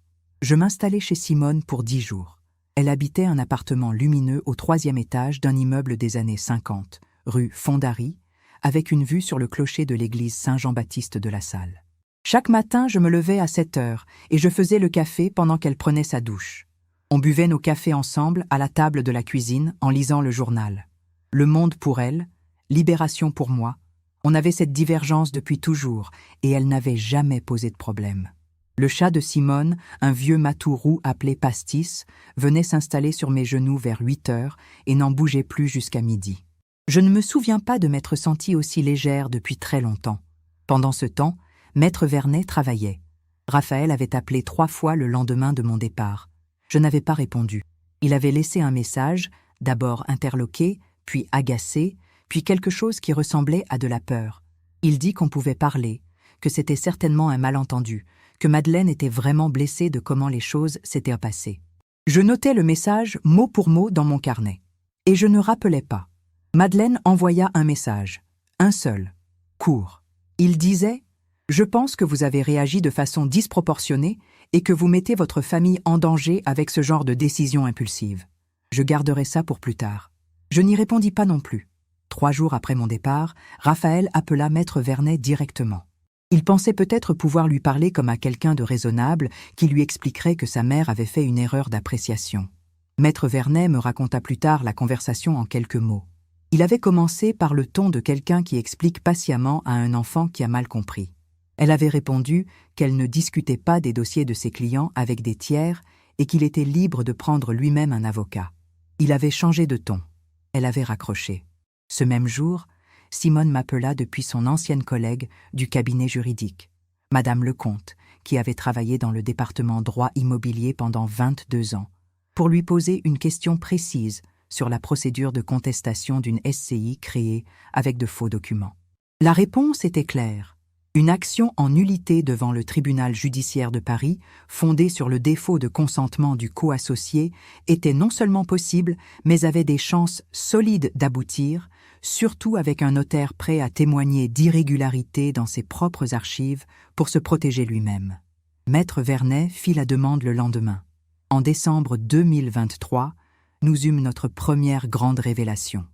S1: Je m'installai chez Simone pour 10 jours. Elle habitait un appartement lumineux au 3e étage d'un immeuble des années 50, rue Fondary, avec une vue sur le clocher de l'église Saint-Jean-Baptiste de la Salle. Chaque matin, je me levais à 7 heures et je faisais le café pendant qu'elle prenait sa douche. On buvait nos cafés ensemble à la table de la cuisine en lisant le journal. Le Monde pour elle, Libération pour moi. On avait cette divergence depuis toujours et elle n'avait jamais posé de problème. Le chat de Simone, un vieux matou roux appelé Pastis, venait s'installer sur mes genoux vers 8 heures et n'en bougeait plus jusqu'à midi. Je ne me souviens pas de m'être sentie aussi légère depuis très longtemps. Pendant ce temps, Maître Vernet travaillait. Raphaël avait appelé 3 fois le lendemain de mon départ. Je n'avais pas répondu. Il avait laissé un message, d'abord interloqué, puis agacé, puis quelque chose qui ressemblait à de la peur. Il dit qu'on pouvait parler, que c'était certainement un malentendu, que Madeleine était vraiment blessée de comment les choses s'étaient passées. Je notais le message mot pour mot dans mon carnet. Et je ne rappelais pas. Madeleine envoya un message. Un seul. Court. Il disait « Je pense que vous avez réagi de façon disproportionnée et que vous mettez votre famille en danger avec ce genre de décision impulsive. Je garderai ça pour plus tard. » Je n'y répondis pas non plus. 3 jours après mon départ, Raphaël appela Maître Vernet directement. Il pensait peut-être pouvoir lui parler comme à quelqu'un de raisonnable qui lui expliquerait que sa mère avait fait une erreur d'appréciation. Maître Vernet me raconta plus tard la conversation en quelques mots. Il avait commencé par le ton de quelqu'un qui explique patiemment à un enfant qui a mal compris. Elle avait répondu qu'elle ne discutait pas des dossiers de ses clients avec des tiers et qu'il était libre de prendre lui-même un avocat. Il avait changé de ton. Elle avait raccroché. Ce même jour, Simone m'appela depuis son ancienne collègue du cabinet juridique, Madame Lecomte, qui avait travaillé dans le département droit immobilier pendant 22 ans, pour lui poser une question précise sur la procédure de contestation d'une SCI créée avec de faux documents. La réponse était claire. Une action en nullité devant le tribunal judiciaire de Paris, fondée sur le défaut de consentement du co-associé, était non seulement possible, mais avait des chances solides d'aboutir, surtout avec un notaire prêt à témoigner d'irrégularités dans ses propres archives pour se protéger lui-même. Maître Vernet fit la demande le lendemain. En décembre 2023, nous eûmes notre première grande révélation.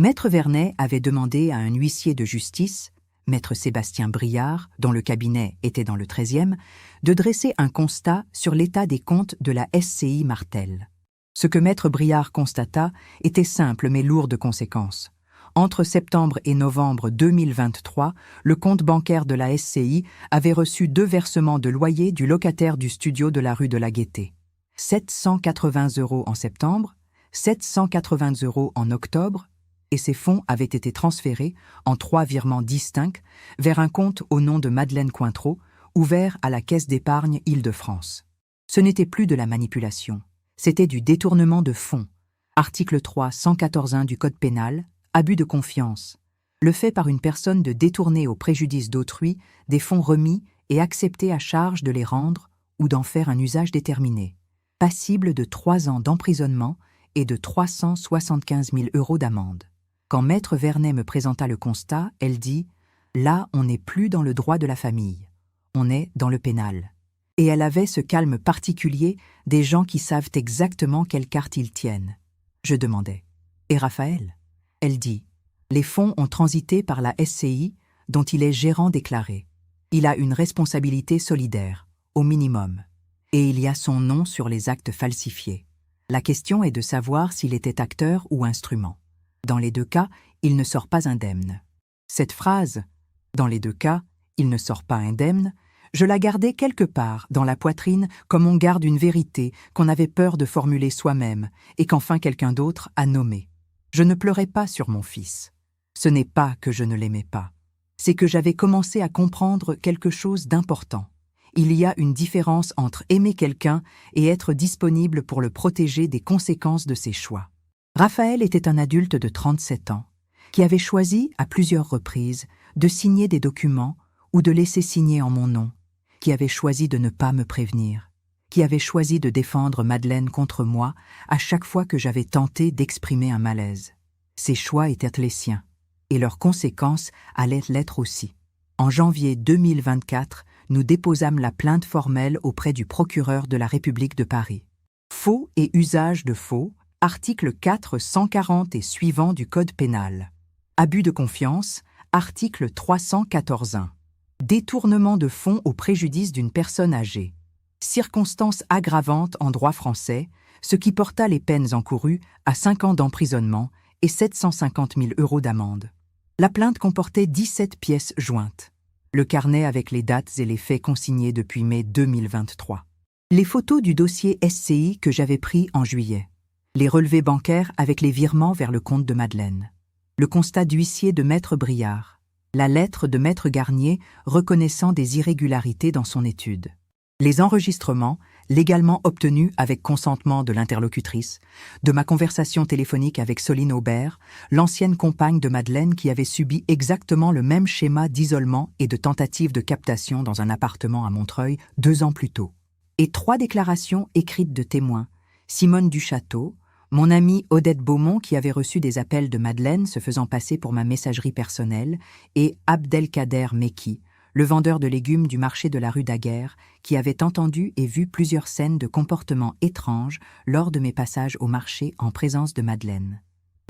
S1: Maître Vernet avait demandé à un huissier de justice, Maître Sébastien Briard, dont le cabinet était dans le 13e, de dresser un constat sur l'état des comptes de la SCI Martel. Ce que Maître Briard constata était simple mais lourd de conséquences. Entre septembre et novembre 2023, le compte bancaire de la SCI avait reçu 2 versements de loyer du locataire du studio de la rue de la Gaîté. 780 € en septembre, 780 € en octobre, et ces fonds avaient été transférés en 3 virements distincts vers un compte au nom de Madeleine Cointreau, ouvert à la Caisse d'épargne Île-de-France. Ce n'était plus de la manipulation, c'était du détournement de fonds. Article 3, 114.1 du Code pénal, abus de confiance. Le fait par une personne de détourner au préjudice d'autrui des fonds remis et accepter à charge de les rendre ou d'en faire un usage déterminé. Passible de 3 ans d'emprisonnement et de 375 000 € d'amende. Quand Maître Vernet me présenta le constat, elle dit « Là, on n'est plus dans le droit de la famille, on est dans le pénal ». Et elle avait ce calme particulier des gens qui savent exactement quelle carte ils tiennent. Je demandais « Et Raphaël ?» Elle dit « Les fonds ont transité par la SCI, dont il est gérant déclaré. Il a une responsabilité solidaire, au minimum, et il y a son nom sur les actes falsifiés. La question est de savoir s'il était acteur ou instrument. Dans les 2 cas, il ne sort pas indemne. » Cette phrase « dans les 2 cas, il ne sort pas indemne », je la gardais quelque part dans la poitrine comme on garde une vérité qu'on avait peur de formuler soi-même et qu'enfin quelqu'un d'autre a nommée. Je ne pleurais pas sur mon fils. Ce n'est pas que je ne l'aimais pas. C'est que j'avais commencé à comprendre quelque chose d'important. Il y a une différence entre aimer quelqu'un et être disponible pour le protéger des conséquences de ses choix. Raphaël était un adulte de 37 ans, qui avait choisi, à plusieurs reprises, de signer des documents ou de laisser signer en mon nom, qui avait choisi de ne pas me prévenir, qui avait choisi de défendre Madeleine contre moi à chaque fois que j'avais tenté d'exprimer un malaise. Ces choix étaient les siens, et leurs conséquences allaient l'être aussi. En janvier 2024, nous déposâmes la plainte formelle auprès du procureur de la République de Paris. Faux et usage de faux, article 4 140 et suivant du Code pénal. Abus de confiance, article 314.1. Détournement de fonds au préjudice d'une personne âgée. Circonstance aggravante en droit français, ce qui porta les peines encourues à 5 ans d'emprisonnement et 750 000 € d'amende. La plainte comportait 17 pièces jointes. Le carnet avec les dates et les faits consignés depuis mai 2023. Les photos du dossier SCI que j'avais pris en juillet. Les relevés bancaires avec les virements vers le compte de Madeleine. Le constat d'huissier de Maître Briard. La lettre de Maître Garnier reconnaissant des irrégularités dans son étude. Les enregistrements, légalement obtenus avec consentement de l'interlocutrice, de ma conversation téléphonique avec Soline Aubert, l'ancienne compagne de Madeleine qui avait subi exactement le même schéma d'isolement et de tentative de captation dans un appartement à Montreuil 2 ans plus tôt. Et 3 déclarations écrites de témoins, Simone Duchâteau, mon amie Odette Beaumont qui avait reçu des appels de Madeleine se faisant passer pour ma messagerie personnelle, et Abdelkader Mekki, le vendeur de légumes du marché de la rue Daguerre, qui avait entendu et vu plusieurs scènes de comportements étranges lors de mes passages au marché en présence de Madeleine.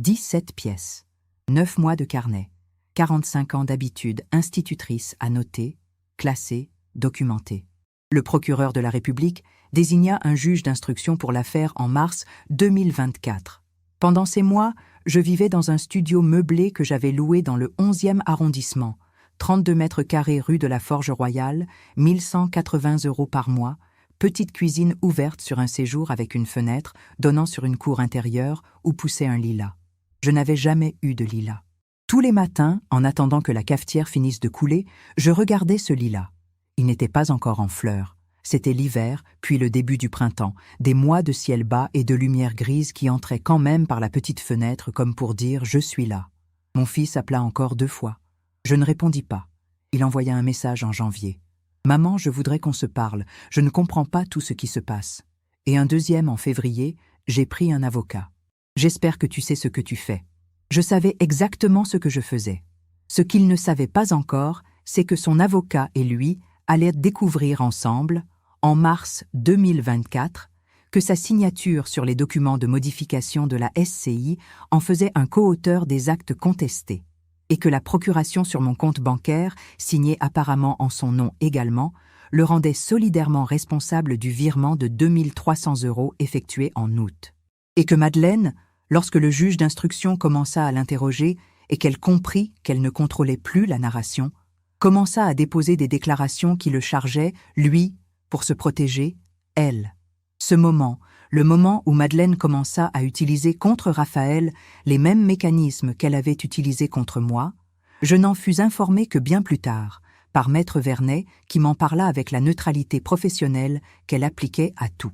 S1: 17 pièces, 9 mois de carnet, 45 ans d'habitude institutrice à noter, classée, documentée. Le procureur de la République désigna un juge d'instruction pour l'affaire en mars 2024. Pendant ces mois, je vivais dans un studio meublé que j'avais loué dans le 11e arrondissement, 32 mètres carrés rue de la Forge Royale, 1180 € par mois, petite cuisine ouverte sur un séjour avec une fenêtre donnant sur une cour intérieure où poussait un lilas. Je n'avais jamais eu de lilas. Tous les matins, en attendant que la cafetière finisse de couler, je regardais ce lilas. Il n'était pas encore en fleurs. C'était l'hiver, puis le début du printemps, des mois de ciel bas et de lumière grise qui entraient quand même par la petite fenêtre comme pour dire « je suis là ». Mon fils appela encore 2 fois. Je ne répondis pas. Il envoya un message en janvier. « Maman, je voudrais qu'on se parle. Je ne comprends pas tout ce qui se passe. » Et un deuxième en février, j'ai pris un avocat. « J'espère que tu sais ce que tu fais. » Je savais exactement ce que je faisais. Ce qu'il ne savait pas encore, c'est que son avocat et lui allaient découvrir ensemble, en mars 2024, que sa signature sur les documents de modification de la SCI en faisait un coauteur des actes contestés, et que la procuration sur mon compte bancaire, signée apparemment en son nom également, le rendait solidairement responsable du virement de 2 300 € effectué en août. Et que Madeleine, lorsque le juge d'instruction commença à l'interroger et qu'elle comprit qu'elle ne contrôlait plus la narration, commença à déposer des déclarations qui le chargeaient, lui, pour se protéger, elle. Ce moment, le moment où Madeleine commença à utiliser contre Raphaël les mêmes mécanismes qu'elle avait utilisés contre moi, je n'en fus informé que bien plus tard, par Maître Vernet qui m'en parla avec la neutralité professionnelle qu'elle appliquait à tout.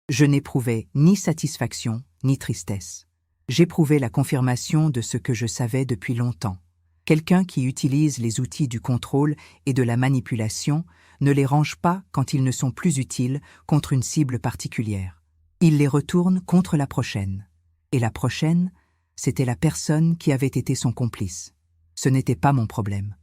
S1: Je n'éprouvais ni satisfaction ni tristesse. J'éprouvais la confirmation de ce que je savais depuis longtemps. Quelqu'un qui utilise les outils du contrôle et de la manipulation ne les range pas quand ils ne sont plus utiles contre une cible particulière. Il les retourne contre la prochaine. Et la prochaine, c'était la personne qui avait été son complice. Ce n'était pas mon problème.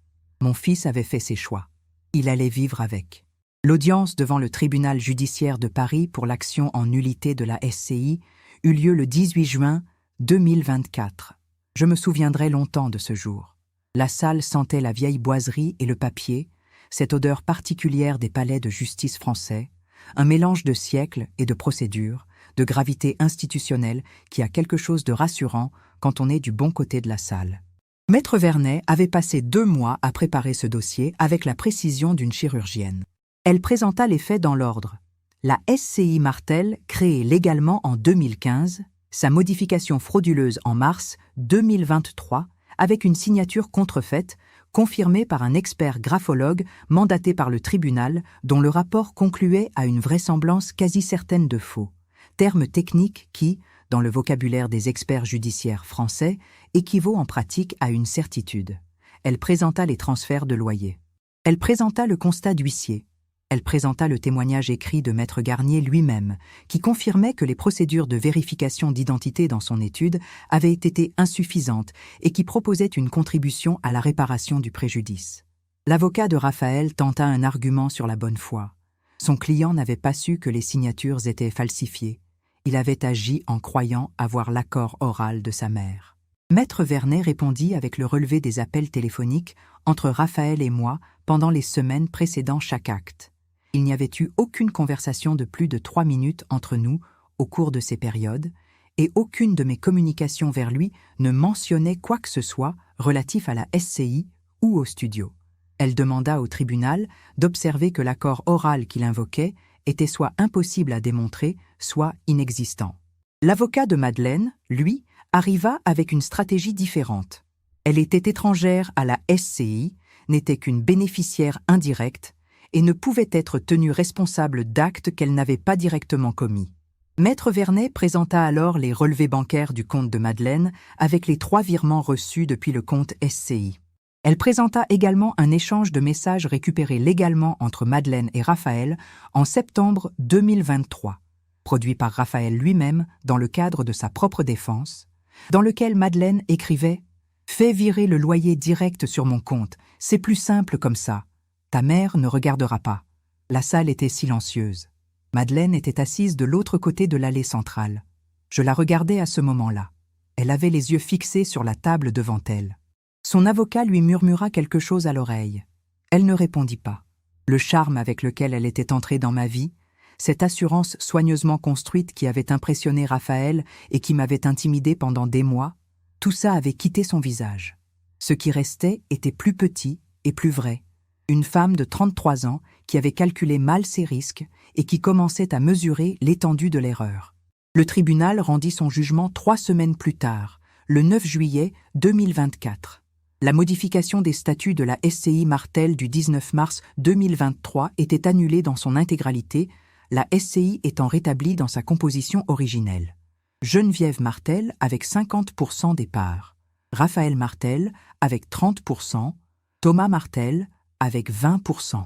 S1: Mon fils avait fait ses choix. Il allait vivre avec. L'audience devant le tribunal judiciaire de Paris pour l'action en nullité de la SCI eut lieu le 18 juin 2024. Je me souviendrai longtemps de ce jour. La salle sentait la vieille boiserie et le papier, cette odeur particulière des palais de justice français, un mélange de siècles et de procédures, de gravité institutionnelle qui a quelque chose de rassurant quand on est du bon côté de la salle. Maître Vernet avait passé 2 mois à préparer ce dossier avec la précision d'une chirurgienne. Elle présenta les faits dans l'ordre. La SCI Martel, créée légalement en 2015, sa modification frauduleuse en mars 2023, avec une signature contrefaite, confirmée par un expert graphologue mandaté par le tribunal, dont le rapport concluait à une vraisemblance quasi certaine de faux. Terme technique qui, dans le vocabulaire des experts judiciaires français, équivaut en pratique à une certitude. Elle présenta les transferts de loyer. Elle présenta le constat d'huissier. Elle présenta le témoignage écrit de Maître Garnier lui-même, qui confirmait que les procédures de vérification d'identité dans son étude avaient été insuffisantes et qui proposait une contribution à la réparation du préjudice. L'avocat de Raphaël tenta un argument sur la bonne foi. Son client n'avait pas su que les signatures étaient falsifiées. Il avait agi en croyant avoir l'accord oral de sa mère. Maître Vernet répondit avec le relevé des appels téléphoniques entre Raphaël et moi pendant les semaines précédant chaque acte. Il n'y avait eu aucune conversation de plus de 3 minutes entre nous au cours de ces périodes, et aucune de mes communications vers lui ne mentionnait quoi que ce soit relatif à la SCI ou au studio. Elle demanda au tribunal d'observer que l'accord oral qu'il invoquait était soit impossible à démontrer, soit inexistant. L'avocat de Madeleine, lui, arriva avec une stratégie différente. Elle était étrangère à la SCI, n'était qu'une bénéficiaire indirecte, et ne pouvait être tenue responsable d'actes qu'elle n'avait pas directement commis. Maître Vernet présenta alors les relevés bancaires du compte de Madeleine avec les 3 virements reçus depuis le compte SCI. Elle présenta également un échange de messages récupérés légalement entre Madeleine et Raphaël en septembre 2023, produit par Raphaël lui-même dans le cadre de sa propre défense, dans lequel Madeleine écrivait « Fais virer le loyer direct sur mon compte, c'est plus simple comme ça. Ta mère ne regardera pas. » La salle était silencieuse. Madeleine était assise de l'autre côté de l'allée centrale. Je la regardais à ce moment-là. Elle avait les yeux fixés sur la table devant elle. Son avocat lui murmura quelque chose à l'oreille. Elle ne répondit pas. le charme avec lequel elle était entrée dans ma vie, cette assurance soigneusement construite qui avait impressionné Raphaël et qui m'avait intimidé pendant des mois, tout ça avait quitté son visage. Ce qui restait était plus petit et plus vrai. Une femme de 33 ans qui avait calculé mal ses risques et qui commençait à mesurer l'étendue de l'erreur. Le tribunal rendit son jugement 3 semaines plus tard, le 9 juillet 2024. La modification des statuts de la SCI Martel du 19 mars 2023 était annulée dans son intégralité, la SCI étant rétablie dans sa composition originelle. Geneviève Martel avec 50% des parts, Raphaël Martel avec 30%, Thomas Martel avec 20%.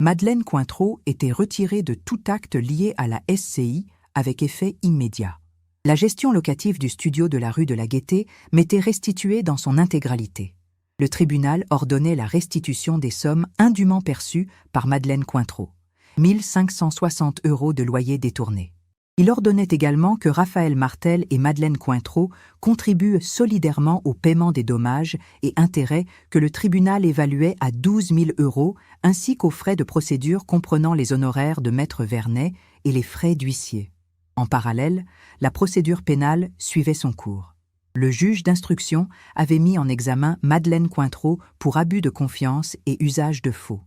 S1: Madeleine Cointreau était retirée de tout acte lié à la SCI avec effet immédiat. La gestion locative du studio de la rue de la Gaîté m'était restituée dans son intégralité. Le tribunal ordonnait la restitution des sommes indûment perçues par Madeleine Cointreau. 1 560 € de loyer détourné. Il ordonnait également que Raphaël Martel et Madeleine Cointreau contribuent solidairement au paiement des dommages et intérêts que le tribunal évaluait à 12 000 € ainsi qu'aux frais de procédure comprenant les honoraires de maître Vernet et les frais d'huissier. En parallèle, la procédure pénale suivait son cours. Le juge d'instruction avait mis en examen Madeleine Cointreau pour abus de confiance et usage de faux.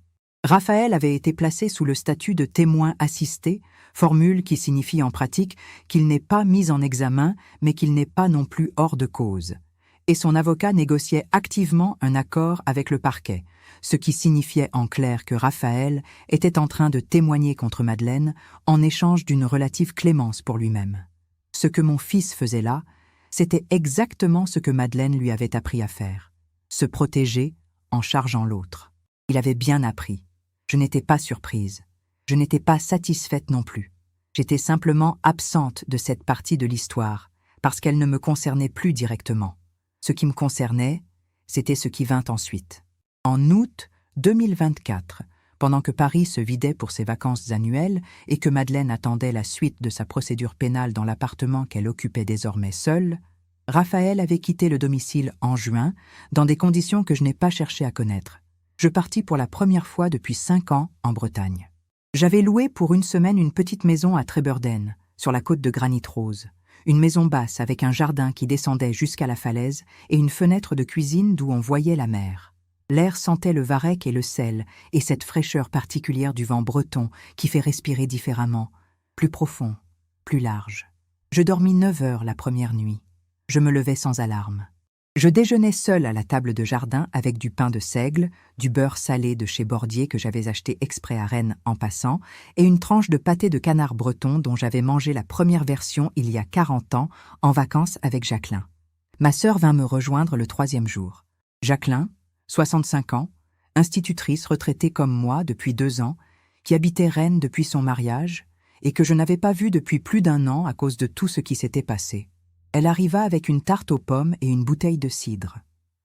S1: Raphaël avait été placé sous le statut de témoin assisté, formule qui signifie en pratique qu'il n'est pas mis en examen, mais qu'il n'est pas non plus hors de cause. Et son avocat négociait activement un accord avec le parquet, ce qui signifiait en clair que Raphaël était en train de témoigner contre Madeleine en échange d'une relative clémence pour lui-même. Ce que mon fils faisait là, c'était exactement ce que Madeleine lui avait appris à faire, se protéger en chargeant l'autre. Il avait bien appris. Je n'étais pas surprise. Je n'étais pas satisfaite non plus. J'étais simplement absente de cette partie de l'histoire, parce qu'elle ne me concernait plus directement. Ce qui me concernait, c'était ce qui vint ensuite. En août 2024, pendant que Paris se vidait pour ses vacances annuelles et que Madeleine attendait la suite de sa procédure pénale dans l'appartement qu'elle occupait désormais seule, Raphaël avait quitté le domicile en juin, dans des conditions que je n'ai pas cherché à connaître. Je partis pour la première fois depuis 5 ans en Bretagne. J'avais loué pour une semaine une petite maison à Trébeurden, sur la côte de Granit Rose. Une maison basse avec un jardin qui descendait jusqu'à la falaise et une fenêtre de cuisine d'où on voyait la mer. L'air sentait le varech et le sel, et cette fraîcheur particulière du vent breton qui fait respirer différemment, plus profond, plus large. Je dormis 9 heures la première nuit. Je me levais sans alarme. Je déjeunais seule à la table de jardin avec du pain de seigle, du beurre salé de chez Bordier que j'avais acheté exprès à Rennes en passant, et une tranche de pâté de canard breton dont j'avais mangé la première version il y a 40 ans en vacances avec Jacqueline. Ma sœur vint me rejoindre le 3e jour. Jacqueline, 65 ans, institutrice retraitée comme moi depuis 2 ans, qui habitait Rennes depuis son mariage et que je n'avais pas vue depuis plus d'1 an à cause de tout ce qui s'était passé. Elle arriva avec une tarte aux pommes et une bouteille de cidre.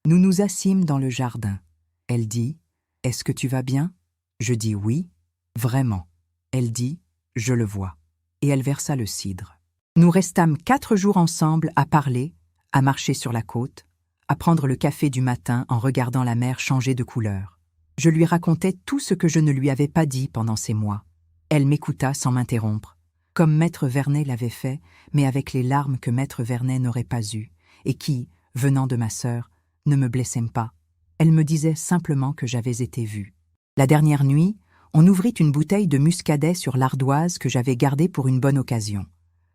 S1: Nous nous assîmes dans le jardin. Elle dit « Est-ce que tu vas bien ?» Je dis « Oui, vraiment ». Elle dit « Je le vois ». Et elle versa le cidre. Nous restâmes 4 jours ensemble à parler, à marcher sur la côte, à prendre le café du matin en regardant la mer changer de couleur. Je lui racontais tout ce que je ne lui avais pas dit pendant ces mois. Elle m'écouta sans m'interrompre, comme maître Vernet l'avait fait, mais avec les larmes que maître Vernet n'aurait pas eues, et qui, venant de ma sœur, ne me blessaient pas. Elle me disait simplement que j'avais été vue. La dernière nuit, on ouvrit une bouteille de muscadet sur l'ardoise que j'avais gardée pour une bonne occasion.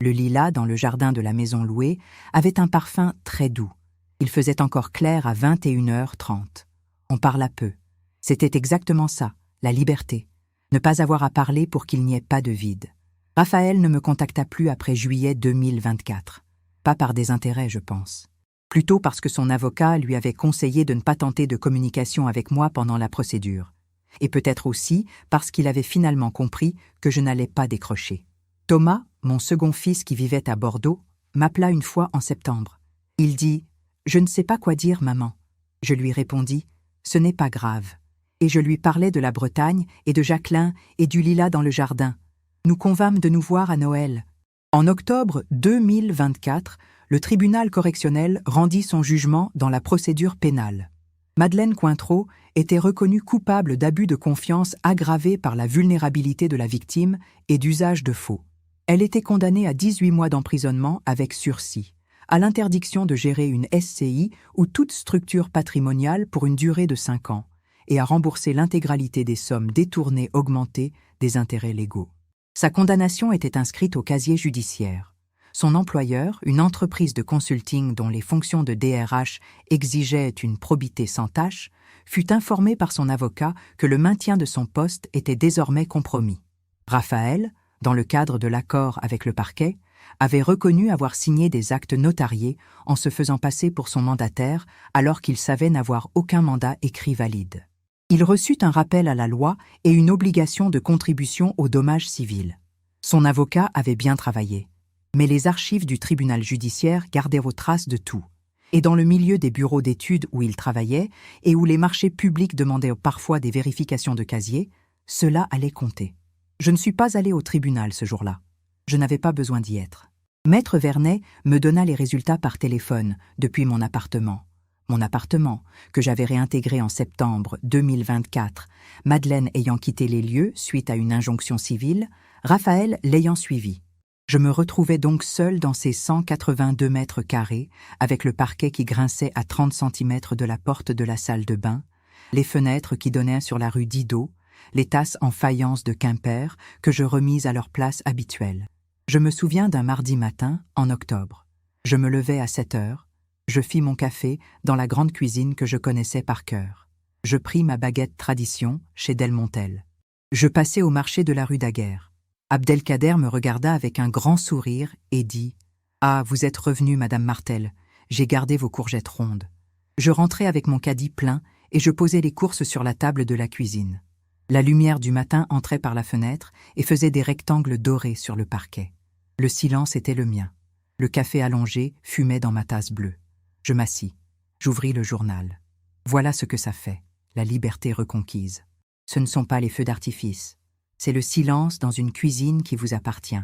S1: Le lilas, dans le jardin de la maison louée, avait un parfum très doux. Il faisait encore clair à 21h30. On parla peu. C'était exactement ça, la liberté. Ne pas avoir à parler pour qu'il n'y ait pas de vide. Raphaël ne me contacta plus après juillet 2024. Pas par désintérêt, je pense. Plutôt parce que son avocat lui avait conseillé de ne pas tenter de communication avec moi pendant la procédure. Et peut-être aussi parce qu'il avait finalement compris que je n'allais pas décrocher. Thomas, mon second fils qui vivait à Bordeaux, m'appela une fois en septembre. Il dit « Je ne sais pas quoi dire, maman ». Je lui répondis « Ce n'est pas grave ». Et je lui parlais de la Bretagne et de Jacqueline et du lilas dans le jardin. Nous convînmes de nous voir à Noël. En octobre 2024, le tribunal correctionnel rendit son jugement dans la procédure pénale. Madeleine Cointreau était reconnue coupable d'abus de confiance aggravés par la vulnérabilité de la victime et d'usage de faux. Elle était condamnée à 18 mois d'emprisonnement avec sursis, à l'interdiction de gérer une SCI ou toute structure patrimoniale pour une durée de 5 ans, et à rembourser l'intégralité des sommes détournées augmentées des intérêts légaux. Sa condamnation était inscrite au casier judiciaire. Son employeur, une entreprise de consulting dont les fonctions de DRH exigeaient une probité sans tache, fut informé par son avocat que le maintien de son poste était désormais compromis. Raphaël, dans le cadre de l'accord avec le parquet, avait reconnu avoir signé des actes notariés en se faisant passer pour son mandataire alors qu'il savait n'avoir aucun mandat écrit valide. Il reçut un rappel à la loi et une obligation de contribution aux dommages civils. Son avocat avait bien travaillé, mais les archives du tribunal judiciaire gardaient trace de tout. Et dans le milieu des bureaux d'études où il travaillait et où les marchés publics demandaient parfois des vérifications de casier, cela allait compter. Je ne suis pas allé au tribunal ce jour-là. Je n'avais pas besoin d'y être. Maître Vernet me donna les résultats par téléphone depuis mon appartement. Mon appartement, que j'avais réintégré en septembre 2024, Madeleine ayant quitté les lieux suite à une injonction civile, Raphaël l'ayant suivi. Je me retrouvais donc seul dans ces 182 mètres carrés, avec le parquet qui grinçait à 30 centimètres de la porte de la salle de bain, les fenêtres qui donnaient sur la rue Didot, les tasses en faïence de Quimper que je remis à leur place habituelle. Je me souviens d'un mardi matin, en octobre. Je me levai à 7 heures. Je fis mon café dans la grande cuisine que je connaissais par cœur. Je pris ma baguette tradition chez Delmontel. Je passai au marché de la rue Daguerre. Abdelkader me regarda avec un grand sourire et dit « Ah, vous êtes revenue, Madame Martel. J'ai gardé vos courgettes rondes. » Je rentrai avec mon caddie plein et je posai les courses sur la table de la cuisine. La lumière du matin entrait par la fenêtre et faisait des rectangles dorés sur le parquet. Le silence était le mien. Le café allongé fumait dans ma tasse bleue. Je m'assis. J'ouvris le journal. Voilà ce que ça fait, la liberté reconquise. Ce ne sont pas les feux d'artifice. C'est le silence dans une cuisine qui vous appartient.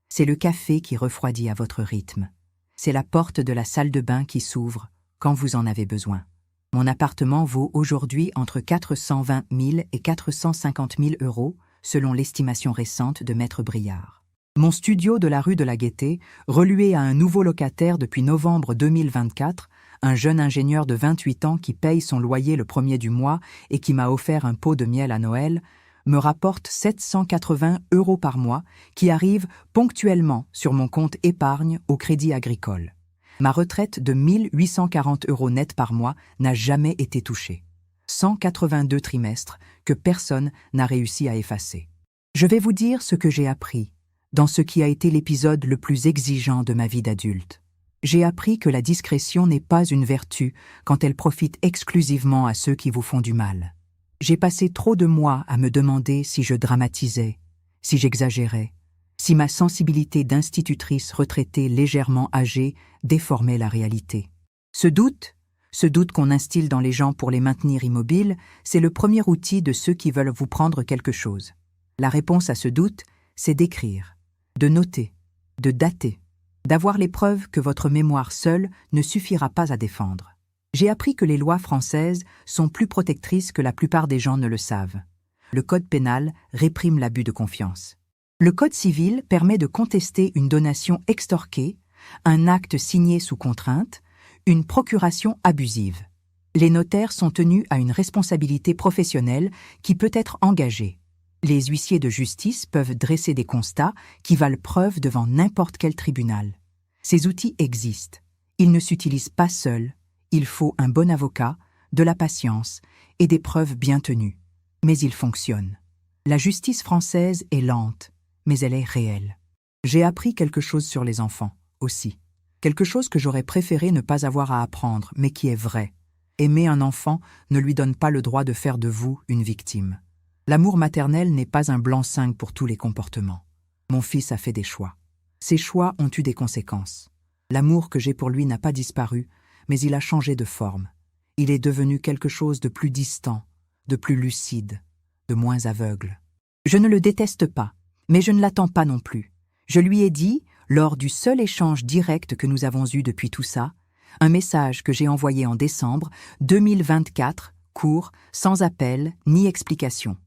S1: C'est le café qui refroidit à votre rythme. C'est la porte de la salle de bain qui s'ouvre quand vous en avez besoin. Mon appartement vaut aujourd'hui entre 420 000 et 450 000 euros, selon l'estimation récente de Maître Briard. Mon studio de la rue de la Gaîté, reloué à un nouveau locataire depuis novembre 2024, un jeune ingénieur de 28 ans qui paye son loyer le 1er du mois et qui m'a offert un pot de miel à Noël, me rapporte 780 euros par mois qui arrivent ponctuellement sur mon compte épargne au Crédit Agricole. Ma retraite de 1 840 euros net par mois n'a jamais été touchée. 182 trimestres que personne n'a réussi à effacer. Je vais vous dire ce que j'ai appris dans ce qui a été l'épisode le plus exigeant de ma vie d'adulte. J'ai appris que la discrétion n'est pas une vertu quand elle profite exclusivement à ceux qui vous font du mal. J'ai passé trop de mois à me demander si je dramatisais, si j'exagérais, si ma sensibilité d'institutrice retraitée légèrement âgée déformait la réalité. Ce doute qu'on instille dans les gens pour les maintenir immobiles, c'est le premier outil de ceux qui veulent vous prendre quelque chose. La réponse à ce doute, c'est d'écrire, de noter, de dater, d'avoir les preuves que votre mémoire seule ne suffira pas à défendre. J'ai appris que les lois françaises sont plus protectrices que la plupart des gens ne le savent. Le code pénal réprime l'abus de confiance. Le code civil permet de contester une donation extorquée, un acte signé sous contrainte, une procuration abusive. Les notaires sont tenus à une responsabilité professionnelle qui peut être engagée. Les huissiers de justice peuvent dresser des constats qui valent preuve devant n'importe quel tribunal. Ces outils existent. Ils ne s'utilisent pas seuls. Il faut un bon avocat, de la patience et des preuves bien tenues. Mais ils fonctionnent. La justice française est lente, mais elle est réelle. J'ai appris quelque chose sur les enfants, aussi. Quelque chose que j'aurais préféré ne pas avoir à apprendre, mais qui est vrai. Aimer un enfant ne lui donne pas le droit de faire de vous une victime. L'amour maternel n'est pas un blanc-seing pour tous les comportements. Mon fils a fait des choix. Ces choix ont eu des conséquences. L'amour que j'ai pour lui n'a pas disparu, mais il a changé de forme. Il est devenu quelque chose de plus distant, de plus lucide, de moins aveugle. Je ne le déteste pas, mais je ne l'attends pas non plus. Je lui ai dit, lors du seul échange direct que nous avons eu depuis tout ça, Un message que j'ai envoyé en décembre 2024, court, sans appel ni explication.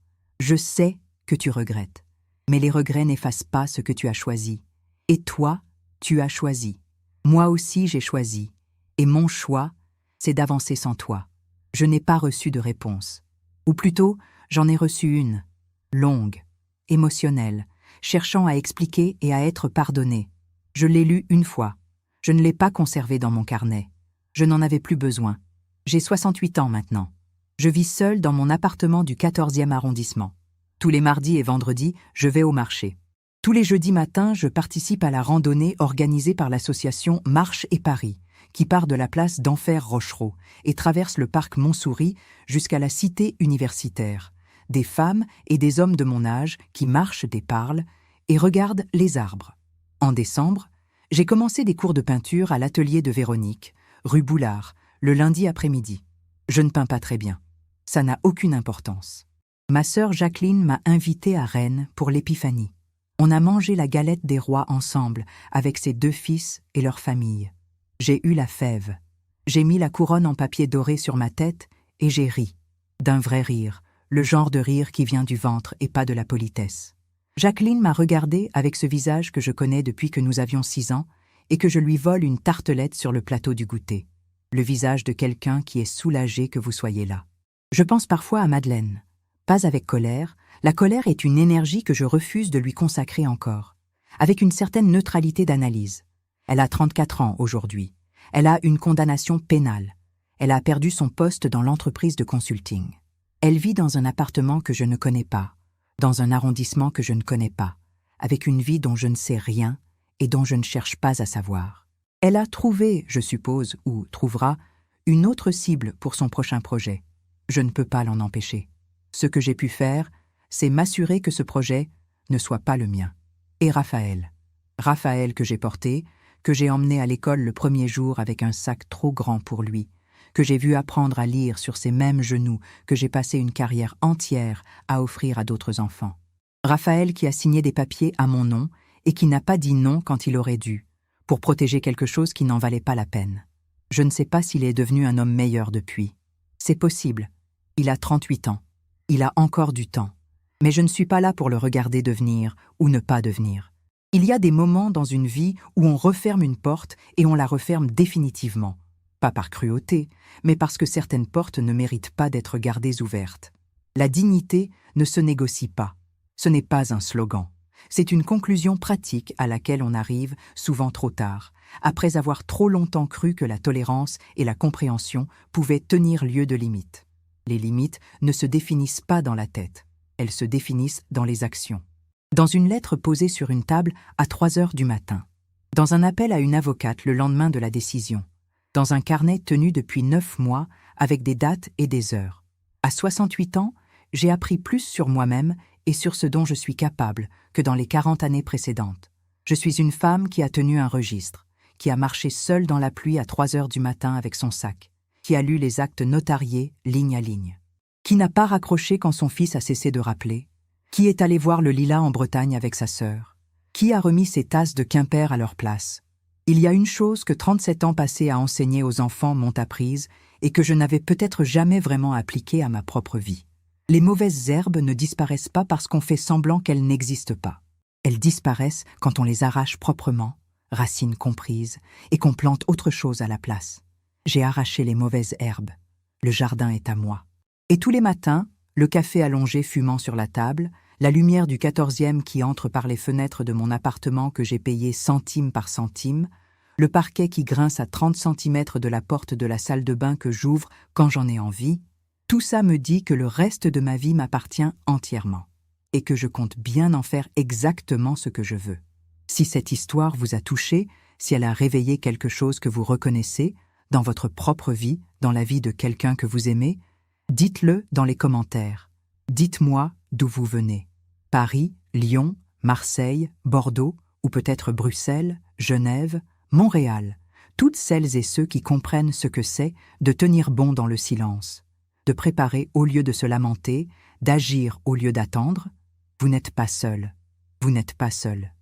S1: Je sais que tu regrettes, mais les regrets n'effacent pas ce que tu as choisi. Et toi, tu as choisi. Moi aussi j'ai choisi. Et mon choix, c'est d'avancer sans toi. Je n'ai pas reçu de réponse. Ou plutôt, j'en ai reçu une, longue, émotionnelle, cherchant à expliquer et à être pardonnée. Je l'ai lue une fois. Je ne l'ai pas conservée dans mon carnet. Je n'en avais plus besoin. J'ai 68 ans maintenant. Je vis seule dans mon appartement du 14e arrondissement. Tous les mardis et vendredis, je vais au marché. Tous les jeudis matins, je participe à la randonnée organisée par l'association Marche et Paris, qui part de la place d'Enfer-Rochereau et traverse le parc Montsouris jusqu'à la cité universitaire. Des femmes et des hommes de mon âge qui marchent et parlent et regardent les arbres. En décembre, j'ai commencé des cours de peinture à l'atelier de Véronique, rue Boulard, le lundi après-midi. Je ne peins pas très bien. Ça n'a aucune importance. Ma sœur Jacqueline m'a invitée à Rennes pour l'épiphanie. On a mangé la galette des rois ensemble, avec ses 2 fils et leur famille. J'ai eu la fève. J'ai mis la couronne en papier doré sur ma tête et j'ai ri. D'un vrai rire, le genre de rire qui vient du ventre et pas de la politesse. Jacqueline m'a regardée avec ce visage que je connais depuis que nous avions 6 ans et que je lui vole une tartelette sur le plateau du goûter. Le visage de quelqu'un qui est soulagé que vous soyez là. Je pense parfois à Madeleine. Pas avec colère. La colère est une énergie que je refuse de lui consacrer encore. Avec une certaine neutralité d'analyse. Elle a 34 ans aujourd'hui. Elle a une condamnation pénale. Elle a perdu son poste dans l'entreprise de consulting. Elle vit dans un appartement que je ne connais pas, dans un arrondissement que je ne connais pas, avec une vie dont je ne sais rien et dont je ne cherche pas à savoir. Elle a trouvé, je suppose, ou trouvera, une autre cible pour son prochain projet. Je ne peux pas l'en empêcher. Ce que j'ai pu faire, c'est m'assurer que ce projet ne soit pas le mien. Et Raphaël. Raphaël que j'ai porté, que j'ai emmené à l'école le premier jour avec un sac trop grand pour lui, que j'ai vu apprendre à lire sur ces mêmes genoux que j'ai passé une carrière entière à offrir à d'autres enfants. Raphaël qui a signé des papiers à mon nom et qui n'a pas dit non quand il aurait dû, pour protéger quelque chose qui n'en valait pas la peine. Je ne sais pas s'il est devenu un homme meilleur depuis. C'est possible. Il a 38 ans. Il a encore du temps. Mais je ne suis pas là pour le regarder devenir ou ne pas devenir. Il y a des moments dans une vie où on referme une porte et on la referme définitivement. Pas par cruauté, mais parce que certaines portes ne méritent pas d'être gardées ouvertes. La dignité ne se négocie pas. Ce n'est pas un slogan. C'est une conclusion pratique à laquelle on arrive souvent trop tard, après avoir trop longtemps cru que la tolérance et la compréhension pouvaient tenir lieu de limites. Les limites ne se définissent pas dans la tête, elles se définissent dans les actions. Dans une lettre posée sur une table à 3 heures du matin, dans un appel à une avocate le lendemain de la décision, dans un carnet tenu depuis 9 mois avec des dates et des heures. À 68 ans, j'ai appris plus sur moi-même et sur ce dont je suis capable que dans les 40 années précédentes. Je suis une femme qui a tenu un registre, qui a marché seule dans la pluie à 3 heures du matin avec son sac, qui a lu les actes notariés ligne à ligne, qui n'a pas raccroché quand son fils a cessé de rappeler, qui est allé voir le lilas en Bretagne avec sa sœur, qui a remis ses tasses de Quimper à leur place. Il y a une chose que 37 ans passés à enseigner aux enfants m'ont apprise et que je n'avais peut-être jamais vraiment appliquée à ma propre vie. Les mauvaises herbes ne disparaissent pas parce qu'on fait semblant qu'elles n'existent pas. Elles disparaissent quand on les arrache proprement, racines comprises, et qu'on plante autre chose à la place. J'ai arraché les mauvaises herbes. Le jardin est à moi. Et tous les matins, le café allongé fumant sur la table, la lumière du 14e qui entre par les fenêtres de mon appartement que j'ai payé centime par centime, le parquet qui grince à 30 centimètres de la porte de la salle de bain que j'ouvre quand j'en ai envie, tout ça me dit que le reste de ma vie m'appartient entièrement et que je compte bien en faire exactement ce que je veux. Si cette histoire vous a touché, si elle a réveillé quelque chose que vous reconnaissez dans votre propre vie, dans la vie de quelqu'un que vous aimez, dites-le dans les commentaires. Dites-moi d'où vous venez. Paris, Lyon, Marseille, Bordeaux ou peut-être Bruxelles, Genève, Montréal. Toutes celles et ceux qui comprennent ce que c'est de tenir bon dans le silence, de préparer au lieu de se lamenter, d'agir au lieu d'attendre. Vous n'êtes pas seul. Vous n'êtes pas seul.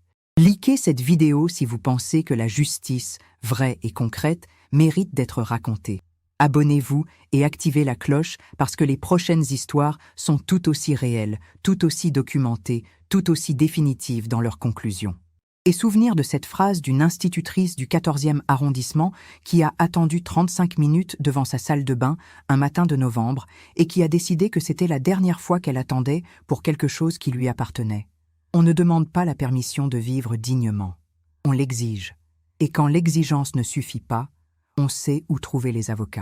S1: Likez cette vidéo si vous pensez que la justice, vraie et concrète, mérite d'être racontée. Abonnez-vous et activez la cloche parce que les prochaines histoires sont tout aussi réelles, tout aussi documentées, tout aussi définitives dans leurs conclusions. Et souvenir de cette phrase d'une institutrice du 14e arrondissement qui a attendu 35 minutes devant sa salle de bain un matin de novembre et qui a décidé que c'était la dernière fois qu'elle attendait pour quelque chose qui lui appartenait. On ne demande pas la permission de vivre dignement. On l'exige. Et quand l'exigence ne suffit pas, on sait où trouver les avocats.